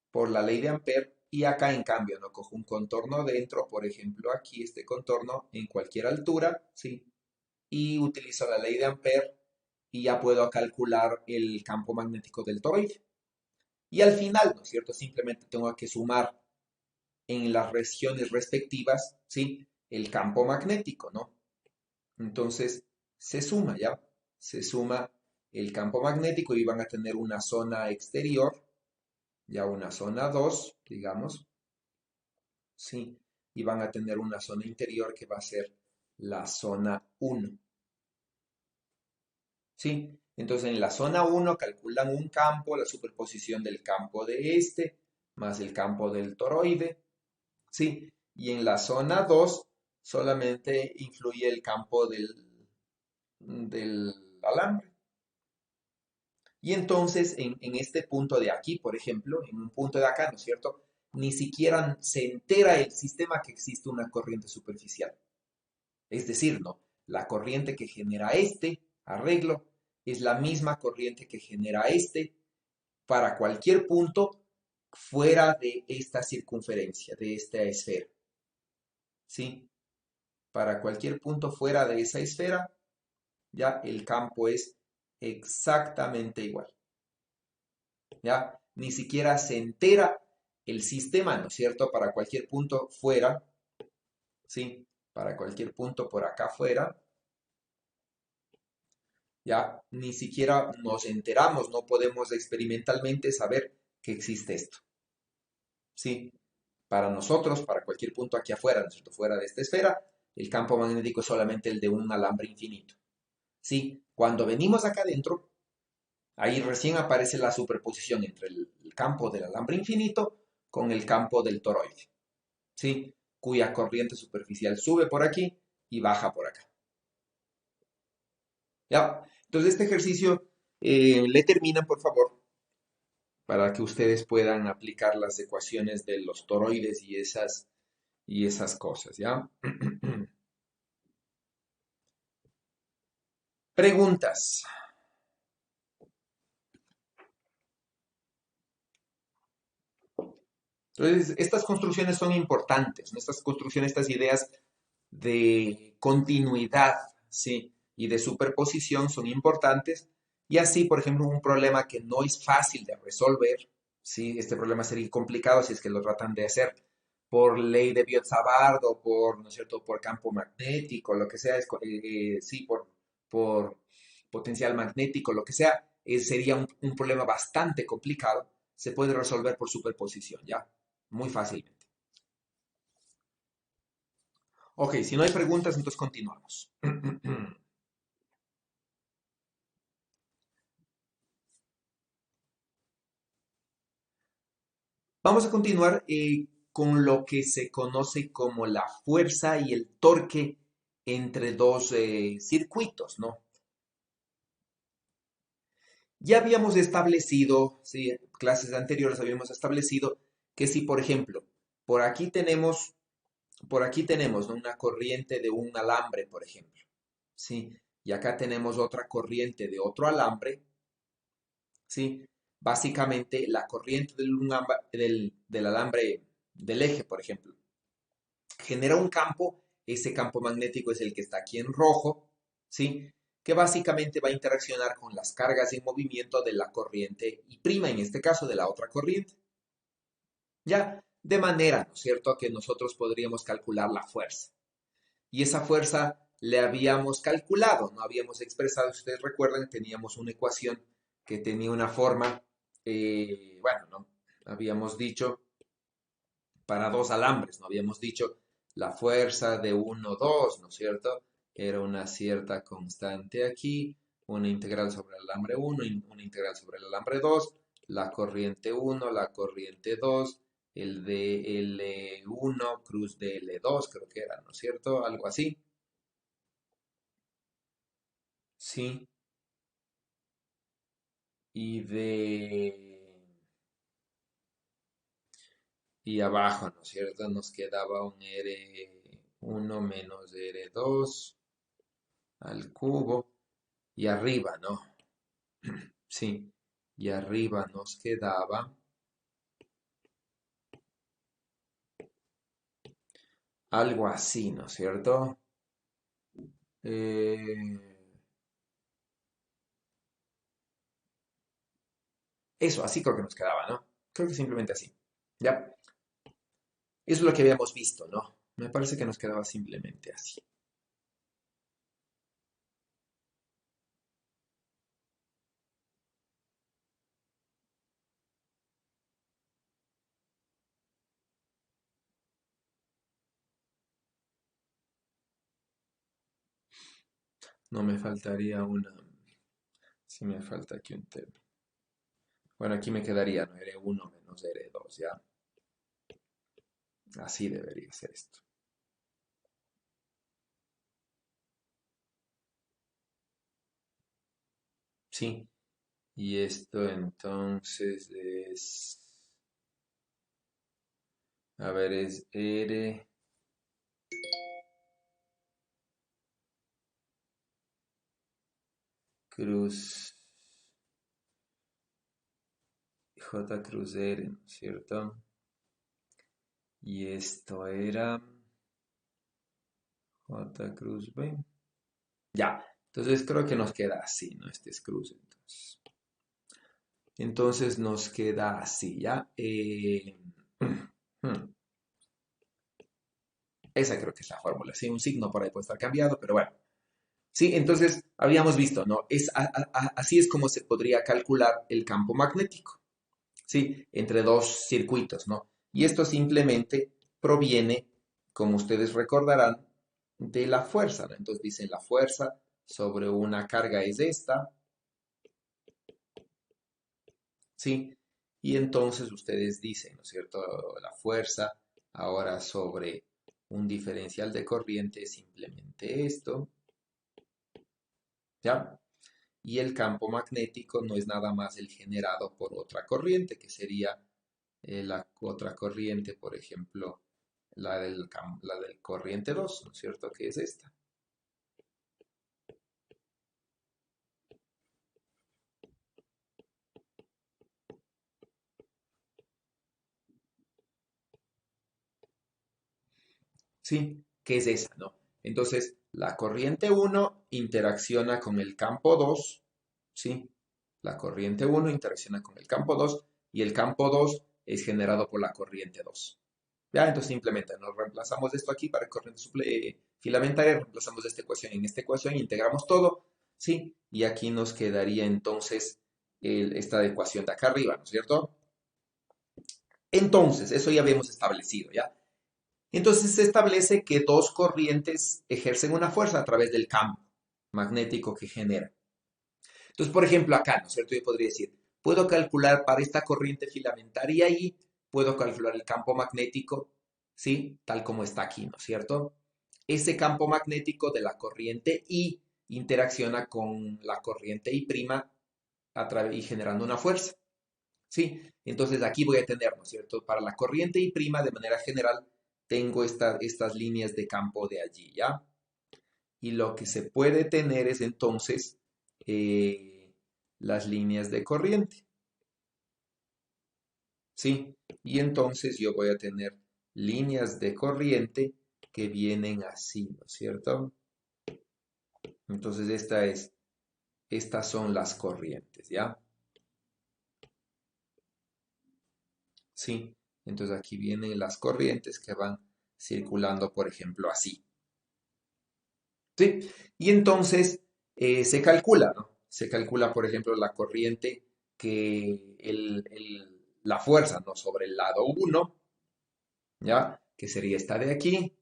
Por la ley de Ampere. Y acá, en cambio, no cojo un contorno dentro, por ejemplo, aquí este contorno en cualquier altura, ¿sí? Y utilizo la ley de Ampere y ya puedo calcular el campo magnético del toroide. Y al final, ¿no es cierto? Simplemente tengo que sumar en las regiones respectivas, ¿sí? El campo magnético, ¿no? Entonces, se suma, ¿ya? Se suma el campo magnético y van a tener una zona exterior, ya una zona 2, digamos, ¿sí? Y van a tener una zona interior que va a ser la zona 1. ¿Sí? Entonces en la zona 1 calculan un campo, la superposición del campo de este, más el campo del toroide, ¿sí? Y en la zona 2 solamente influye el campo del alambre. Y entonces en este punto de aquí, por ejemplo, en un punto de acá, ¿no es cierto? Ni siquiera se entera el sistema que existe una corriente superficial. Es decir, ¿no? La corriente que genera este arreglo es la misma corriente que genera este para cualquier punto fuera de esta circunferencia, de esta esfera. ¿Sí? Para cualquier punto fuera de esa esfera, ya el campo es exactamente igual. ¿Ya? Ni siquiera se entera el sistema, ¿no es cierto? Para cualquier punto fuera, ¿sí? Para cualquier punto por acá fuera, ya ni siquiera nos enteramos, no podemos experimentalmente saber que existe esto. Sí, para nosotros, para cualquier punto aquí afuera, ¿no es cierto? Fuera de esta esfera, el campo magnético es solamente el de un alambre infinito. Sí, cuando venimos acá adentro, ahí recién aparece la superposición entre el campo del alambre infinito con el campo del toroide. Sí, cuya corriente superficial sube por aquí y baja por acá. ¿Ya? Entonces este ejercicio le terminan, por favor, para que ustedes puedan aplicar las ecuaciones de los toroides y esas cosas, ¿ya? Preguntas. Entonces, estas construcciones son importantes, ¿no? Estas construcciones, estas ideas de continuidad, ¿sí? Y de superposición son importantes. Y así, por ejemplo, un problema que no es fácil de resolver, ¿sí? Este problema sería complicado si es que lo tratan de hacer por ley de Biot-Savart o por, ¿no es cierto?, por campo magnético, lo que sea, sí, por potencial magnético, lo que sea, sería un problema bastante complicado. Se puede resolver por superposición, ¿ya? Muy fácilmente. Ok, si no hay preguntas, entonces continuamos. Vamos a continuar con lo que se conoce como la fuerza y el torque entre dos circuitos, ¿no? Ya habíamos establecido, sí, clases anteriores habíamos establecido que si, por ejemplo, por aquí tenemos, ¿no? Una corriente de un alambre, por ejemplo, ¿sí? Y acá tenemos otra corriente de otro alambre, ¿sí? Básicamente la corriente del alambre del eje, por ejemplo, genera un campo, ese campo magnético es el que está aquí en rojo, ¿sí? Que básicamente va a interaccionar con las cargas en movimiento de la corriente y prima, en este caso de la otra corriente. Ya, de manera, ¿no es cierto?, que nosotros podríamos calcular la fuerza. Y esa fuerza le habíamos calculado, no habíamos expresado, si ustedes recuerdan, teníamos una ecuación que tenía una forma, bueno, ¿no? Habíamos dicho para dos alambres, ¿no? Habíamos dicho la fuerza de 1, 2, ¿no es cierto? Era una cierta constante aquí, una integral sobre el alambre 1 y una integral sobre el alambre 2, la corriente 1, la corriente 2, el DL1 cruz DL2, creo que era, ¿no es cierto? Algo así. Sí. Y y abajo, ¿no es cierto? Nos quedaba un R1 menos R2 al cubo. Y arriba, ¿no? Sí. Y arriba nos quedaba algo así, ¿no es cierto? Eh, Eso, así creo que nos quedaba, ¿no? Creo que simplemente así. Ya. Eso es lo que habíamos visto, ¿no? Me parece que nos quedaba simplemente así. No me faltaría una. Sí me falta aquí un tema. Bueno, aquí me quedaría, ¿no? R1 menos R2, ya. Así debería ser esto. Sí. Y esto entonces es. A ver, es R cruz J cruz R, ¿no es cierto? Y esto era J cruz B. Ya, entonces creo que nos queda así, ¿no? Este es cruz, entonces. Entonces nos queda así, ¿ya? Esa creo que es la fórmula, sí, un signo por ahí puede estar cambiado, pero bueno. Sí, entonces habíamos visto, ¿no? Así es como se podría calcular el campo magnético, ¿sí? Entre dos circuitos, ¿no? Y esto simplemente proviene, como ustedes recordarán, de la fuerza, ¿no? Entonces dicen la fuerza sobre una carga es esta, ¿sí? Y entonces ustedes dicen, ¿no es cierto? La fuerza ahora sobre un diferencial de corriente es simplemente esto, ¿ya? Y el campo magnético no es nada más el generado por otra corriente, que sería la otra corriente, por ejemplo, la del corriente 2, ¿no es cierto? Que es esta. ¿Sí? Que es esa, ¿no? Entonces, la corriente 1 interacciona con el campo 2, ¿sí? La corriente 1 interacciona con el campo 2 y el campo 2 es generado por la corriente 2. Ya, entonces simplemente nos reemplazamos esto aquí para corriente filamentaria, reemplazamos esta ecuación, integramos todo, ¿sí? Y aquí nos quedaría entonces esta ecuación de acá arriba, ¿no es cierto? Entonces, eso ya habíamos establecido, ¿ya? Entonces se establece que dos corrientes ejercen una fuerza a través del campo magnético que genera. Entonces, por ejemplo, acá, ¿no es cierto? Yo podría decir, puedo calcular para esta corriente filamentaria y puedo calcular el campo magnético, ¿sí? Tal como está aquí, ¿no es cierto? Ese campo magnético de la corriente I interacciona con la corriente I' y generando una fuerza, ¿sí? Entonces aquí voy a tener, ¿no es cierto? Para la corriente I' de manera general tengo estas líneas de campo de allí, ¿ya? Y lo que se puede tener es entonces las líneas de corriente, ¿sí? Y entonces yo voy a tener líneas de corriente que vienen así, ¿no es cierto? Entonces estas son las corrientes, ¿ya? Sí, entonces aquí vienen las corrientes que van circulando, por ejemplo, así. ¿Sí? Y entonces se calcula, ¿no? Se calcula, por ejemplo, la corriente que la fuerza, ¿no? Sobre el lado 1, ¿ya? Que sería esta de aquí,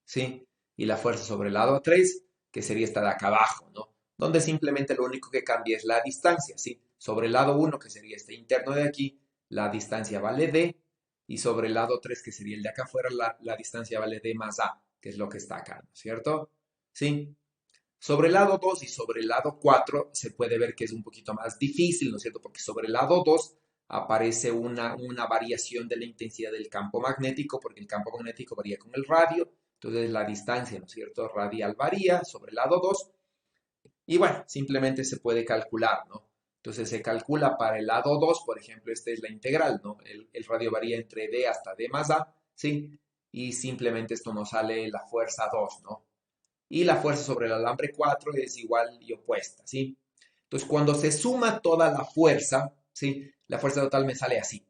¿sí? Y la fuerza sobre el lado 3, que sería esta de acá abajo, ¿no? Donde simplemente lo único que cambia es la distancia, ¿sí? Sobre el lado 1, que sería este interno de aquí, la distancia vale D, y sobre el lado 3, que sería el de acá afuera, la distancia vale D más A, que es lo que está acá, ¿no es cierto? ¿Sí? Sobre el lado 2 y sobre el lado 4 se puede ver que es un poquito más difícil, ¿no es cierto? Porque sobre el lado 2 aparece una variación de la intensidad del campo magnético, porque el campo magnético varía con el radio, entonces la distancia, ¿no es cierto? Radial varía sobre el lado 2, y bueno, simplemente se puede calcular, ¿no? Entonces se calcula para el lado 2, por ejemplo, esta es la integral, ¿no? El radio varía entre D hasta D más A, ¿sí? Y simplemente esto nos sale la fuerza 2, ¿no? Y la fuerza sobre el alambre 4 es igual y opuesta, ¿sí? Entonces, cuando se suma toda la fuerza, ¿sí? La fuerza total me sale así.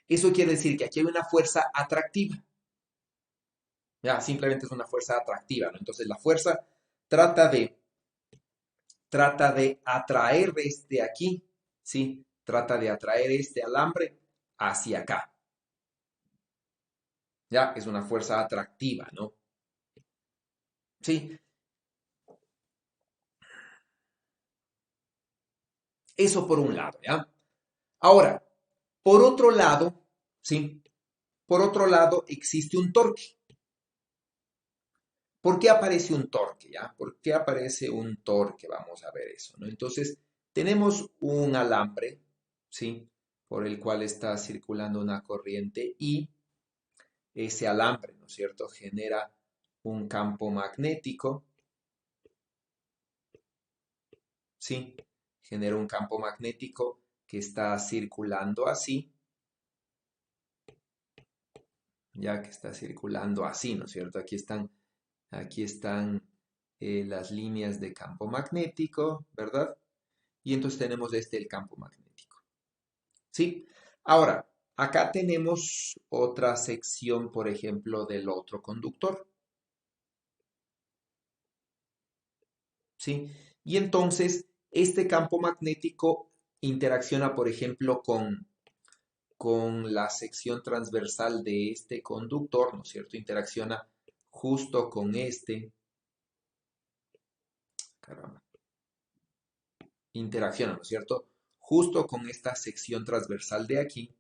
Eso quiere decir que aquí hay una fuerza atractiva. Ya, simplemente es una fuerza atractiva, ¿no? Entonces, la fuerza trata de, trata de atraer este aquí, ¿sí? Trata de atraer este alambre hacia acá. Ya, es una fuerza atractiva, ¿no? Sí, eso por un lado, ¿ya? Ahora, por otro lado, ¿sí? Por otro lado, existe un torque. ¿Por qué aparece un torque, ya? ¿Por qué aparece un torque? Vamos a ver eso, ¿no? Entonces, tenemos un alambre, ¿sí? Por el cual está circulando una corriente y ese alambre, ¿no es cierto?, genera un campo magnético, ¿sí? Genera un campo magnético que está circulando así, ya que está circulando así, ¿no es cierto? Aquí están las líneas de campo magnético, ¿verdad? Y entonces tenemos el campo magnético. ¿Sí? Ahora, acá tenemos otra sección, por ejemplo, del otro conductor. ¿Sí? Y entonces, este campo magnético interacciona, por ejemplo, con la sección transversal de este conductor, ¿no es cierto? Interacciona justo con caramba, interacciona, ¿no es cierto? Justo con esta sección transversal de aquí.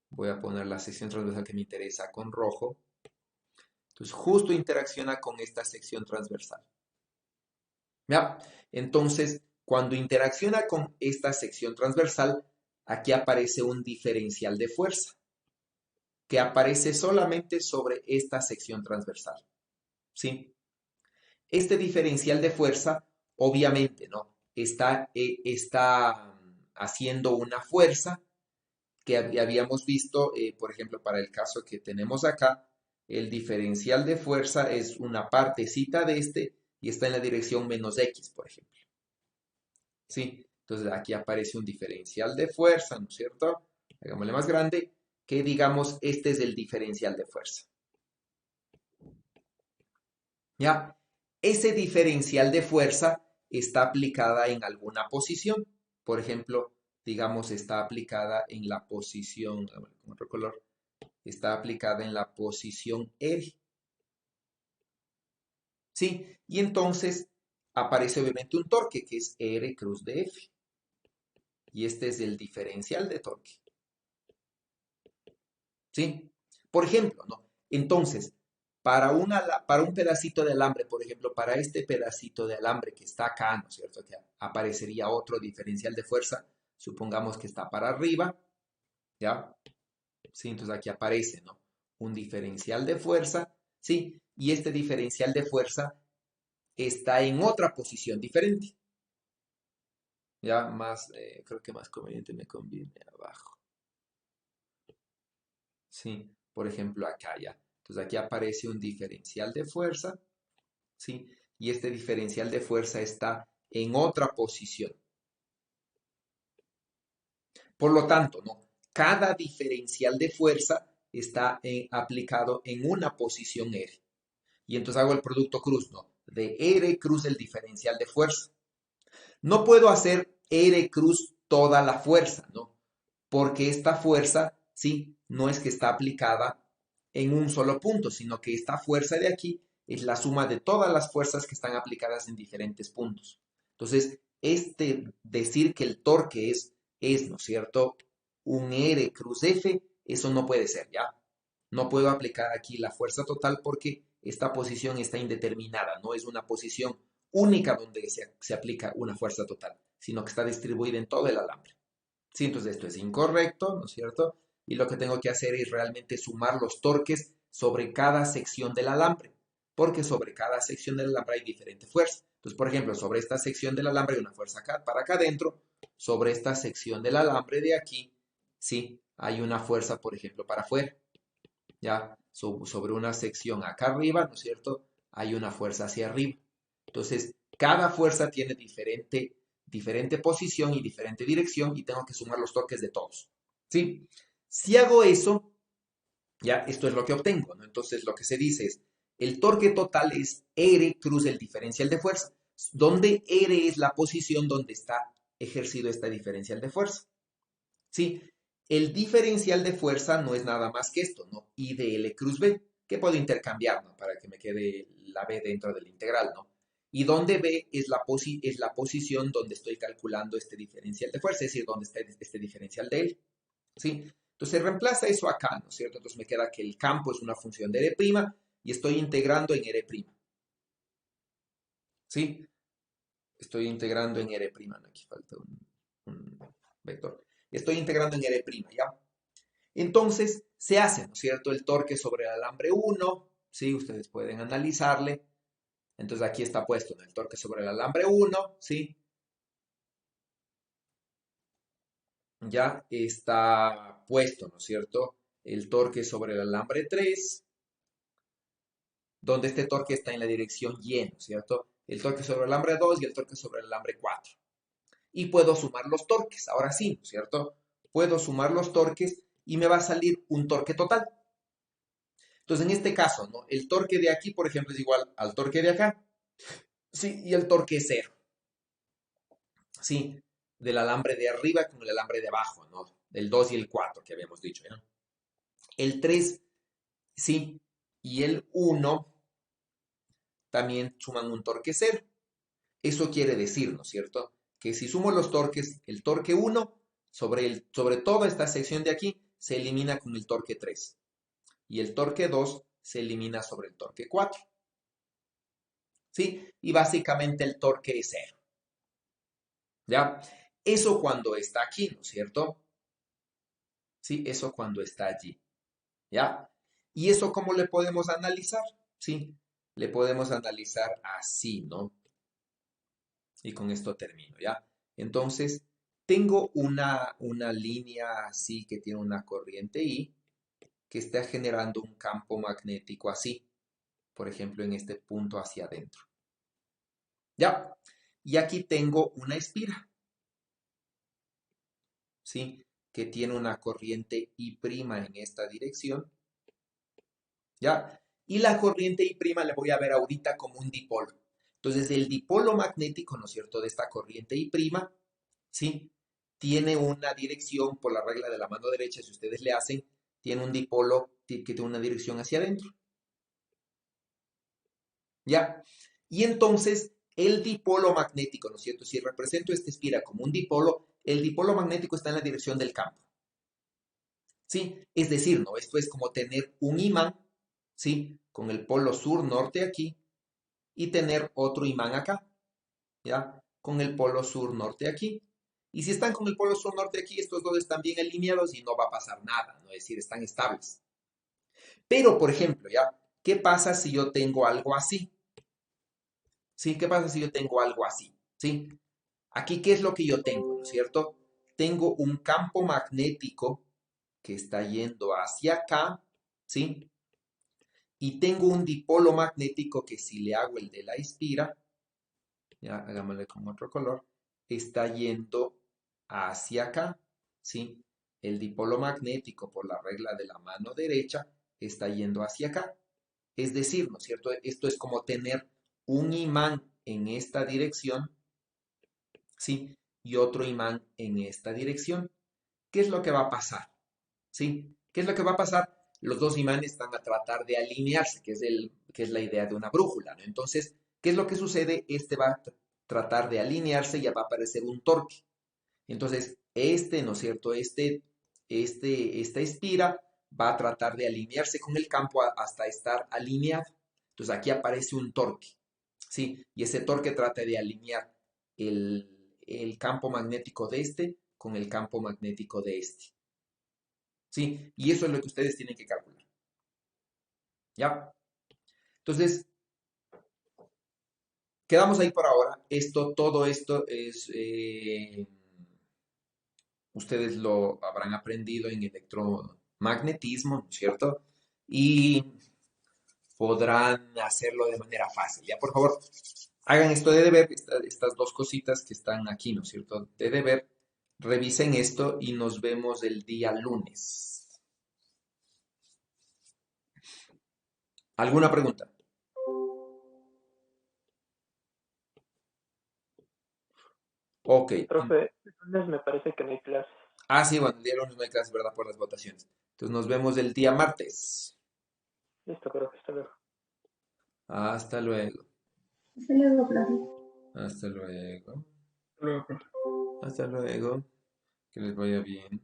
Voy a poner la sección transversal que me interesa con rojo. Entonces, justo interacciona con esta sección transversal. ¿Ya? Entonces, cuando interacciona con esta sección transversal, aquí aparece un diferencial de fuerza que aparece solamente sobre esta sección transversal. ¿Sí? Este diferencial de fuerza, obviamente, ¿no? Está haciendo una fuerza que habíamos visto, por ejemplo, para el caso que tenemos acá, el diferencial de fuerza es una partecita de este y está en la dirección menos X, por ejemplo. ¿Sí? Entonces aquí aparece un diferencial de fuerza, ¿no es cierto? Hagámosle más grande, que digamos, este es el diferencial de fuerza. ¿Ya? Ese diferencial de fuerza está aplicada en alguna posición. Por ejemplo, digamos, está aplicada en la posición, con otro color, está aplicada en la posición R. ¿Sí? Y entonces aparece obviamente un torque que es R cruz de F. Y este es el diferencial de torque. ¿Sí? Por ejemplo, ¿no? Entonces, para un pedacito de alambre, por ejemplo, para este pedacito de alambre que está acá, ¿no es cierto? Que aparecería otro diferencial de fuerza. Supongamos que está para arriba, ¿ya? Sí, entonces aquí aparece, ¿no? Un diferencial de fuerza, ¿sí? Y este diferencial de fuerza está en otra posición diferente. Ya más, creo que más conveniente me conviene abajo. Sí, por ejemplo acá ya. Entonces aquí aparece un diferencial de fuerza, ¿sí? Y este diferencial de fuerza está en otra posición. Por lo tanto, ¿no? Cada diferencial de fuerza está aplicado en una posición R. Y entonces hago el producto cruz, ¿no? De R cruz el diferencial de fuerza. No puedo hacer R cruz toda la fuerza, ¿no? Porque esta fuerza, sí, no es que está aplicada en un solo punto, sino que esta fuerza de aquí es la suma de todas las fuerzas que están aplicadas en diferentes puntos. Entonces, decir que el torque ¿no es cierto? Un R cruz F, eso no puede ser, ¿ya? No puedo aplicar aquí la fuerza total porque esta posición está indeterminada, no es una posición única donde se aplica una fuerza total, sino que está distribuida en todo el alambre. Sí, entonces esto es incorrecto, ¿no es cierto? Y lo que tengo que hacer es realmente sumar los torques sobre cada sección del alambre, porque sobre cada sección del alambre hay diferente fuerza. Entonces, por ejemplo, sobre esta sección del alambre hay una fuerza acá, para acá adentro, sobre esta sección del alambre de aquí, sí, hay una fuerza, por ejemplo, para afuera. Ya, sobre una sección acá arriba, ¿no es cierto? Hay una fuerza hacia arriba. Entonces, cada fuerza tiene diferente posición y diferente dirección y tengo que sumar los torques de todos. ¿Sí? Si hago eso, ya esto es lo que obtengo, ¿no? Entonces, lo que se dice es, el torque total es R cruz el diferencial de fuerza, donde R es la posición donde está ejercido esta diferencial de fuerza. ¿Sí? El diferencial de fuerza no es nada más que esto, ¿no? I de L cruz B, que puedo intercambiar, ¿no? Para que me quede la B dentro del integral, ¿no? Y donde B es la posición donde estoy calculando este diferencial de fuerza, es decir, donde está este diferencial de L, ¿sí? Entonces reemplaza eso acá, ¿no es cierto? Entonces me queda que el campo es una función de R' y estoy integrando en R', ¿sí? Estoy integrando en R', ¿no? Aquí falta un vector. Estoy integrando en R', ¿ya? Entonces, se hace, ¿no es cierto? El torque sobre el alambre 1, ¿sí? Ustedes pueden analizarle. Entonces, aquí está puesto, ¿no? El torque sobre el alambre 1, ¿sí? Ya está puesto, ¿no es cierto? El torque sobre el alambre 3, donde este torque está en la dirección Y, ¿no es cierto? El torque sobre el alambre 2 y el torque sobre el alambre 4. Y puedo sumar los torques, ahora sí, ¿no es cierto? Puedo sumar los torques y me va a salir un torque total. Entonces, en este caso, ¿no? El torque de aquí, por ejemplo, es igual al torque de acá. Sí, y el torque es cero. Sí, del alambre de arriba con el alambre de abajo, ¿no? El 2 y el 4 que habíamos dicho, ¿ya? El 3, sí, y el 1 también suman un torque cero. Eso quiere decir, ¿no es cierto? Que si sumo los torques, el torque 1 sobre toda esta sección de aquí se elimina con el torque 3. Y el torque 2 se elimina sobre el torque 4. ¿Sí? Y básicamente el torque es cero. ¿Ya? Eso cuando está aquí, ¿no es cierto? Sí, eso cuando está allí. ¿Ya? ¿Y eso cómo le podemos analizar? Sí, le podemos analizar así, ¿no? Y con esto termino, ¿ya? Entonces, tengo una línea así que tiene una corriente I que está generando un campo magnético así, por ejemplo, en este punto hacia adentro. ¿Ya? Y aquí tengo una espira, ¿sí? Que tiene una corriente I' en esta dirección, ¿ya? Y la corriente I' la voy a ver ahorita como un dipolo. Entonces, el dipolo magnético, ¿no es cierto?, de esta corriente I', ¿sí? Tiene una dirección por la regla de la mano derecha, si ustedes le hacen, tiene un dipolo que tiene una dirección hacia adentro. ¿Ya? Y entonces el dipolo magnético, ¿no es cierto? Si represento esta espira como un dipolo, el dipolo magnético está en la dirección del campo. ¿Sí? Es decir, ¿no? Esto es como tener un imán, ¿sí? Con el polo sur-norte aquí y tener otro imán acá, ¿ya? Con el polo sur-norte aquí. Y si están con el polo sur-norte aquí, estos dos están bien alineados y no va a pasar nada, ¿no? Es decir, están estables. Pero, por ejemplo, ¿ya? ¿Qué pasa si yo tengo algo así? ¿Sí? ¿Qué pasa si yo tengo algo así? ¿Sí? Aquí, ¿qué es lo que yo tengo? ¿No es cierto? Tengo un campo magnético que está yendo hacia acá, ¿sí? Y tengo un dipolo magnético que si le hago el de la espira, ya hagámosle con otro color, está yendo hacia acá, ¿sí? El dipolo magnético por la regla de la mano derecha está yendo hacia acá. Es decir, ¿no es cierto? Esto es como tener un imán en esta dirección, ¿sí? Y otro imán en esta dirección. ¿Qué es lo que va a pasar? ¿Sí? ¿Qué es lo que va a pasar? Los dos imanes van a tratar de alinearse, que es la idea de una brújula, ¿no? Entonces, ¿qué es lo que sucede? Este va a tratar de alinearse y ya va a aparecer un torque. Entonces, ¿no es cierto? Esta espira va a tratar de alinearse con el campo hasta estar alineado. Entonces, aquí aparece un torque, ¿sí? Y ese torque trata de alinear el campo magnético de este con el campo magnético de este, ¿sí? Y eso es lo que ustedes tienen que calcular, ¿ya? Entonces, quedamos ahí por ahora. Todo esto es, ustedes lo habrán aprendido en electromagnetismo, ¿no es cierto? Y podrán hacerlo de manera fácil. Ya, por favor, hagan esto de deber, estas dos cositas que están aquí, ¿no es cierto? De deber, revisen esto y nos vemos el día lunes. ¿Alguna pregunta? Ok. Profe, el lunes me parece que no hay clases. Ah, sí, bueno, el día lunes no hay clase, ¿verdad? Por las votaciones. Entonces nos vemos el día martes. Listo, profe, hasta luego. Hasta luego. Hasta luego, profe. Hasta luego. Hasta luego, profe. Hasta luego. Que les vaya bien.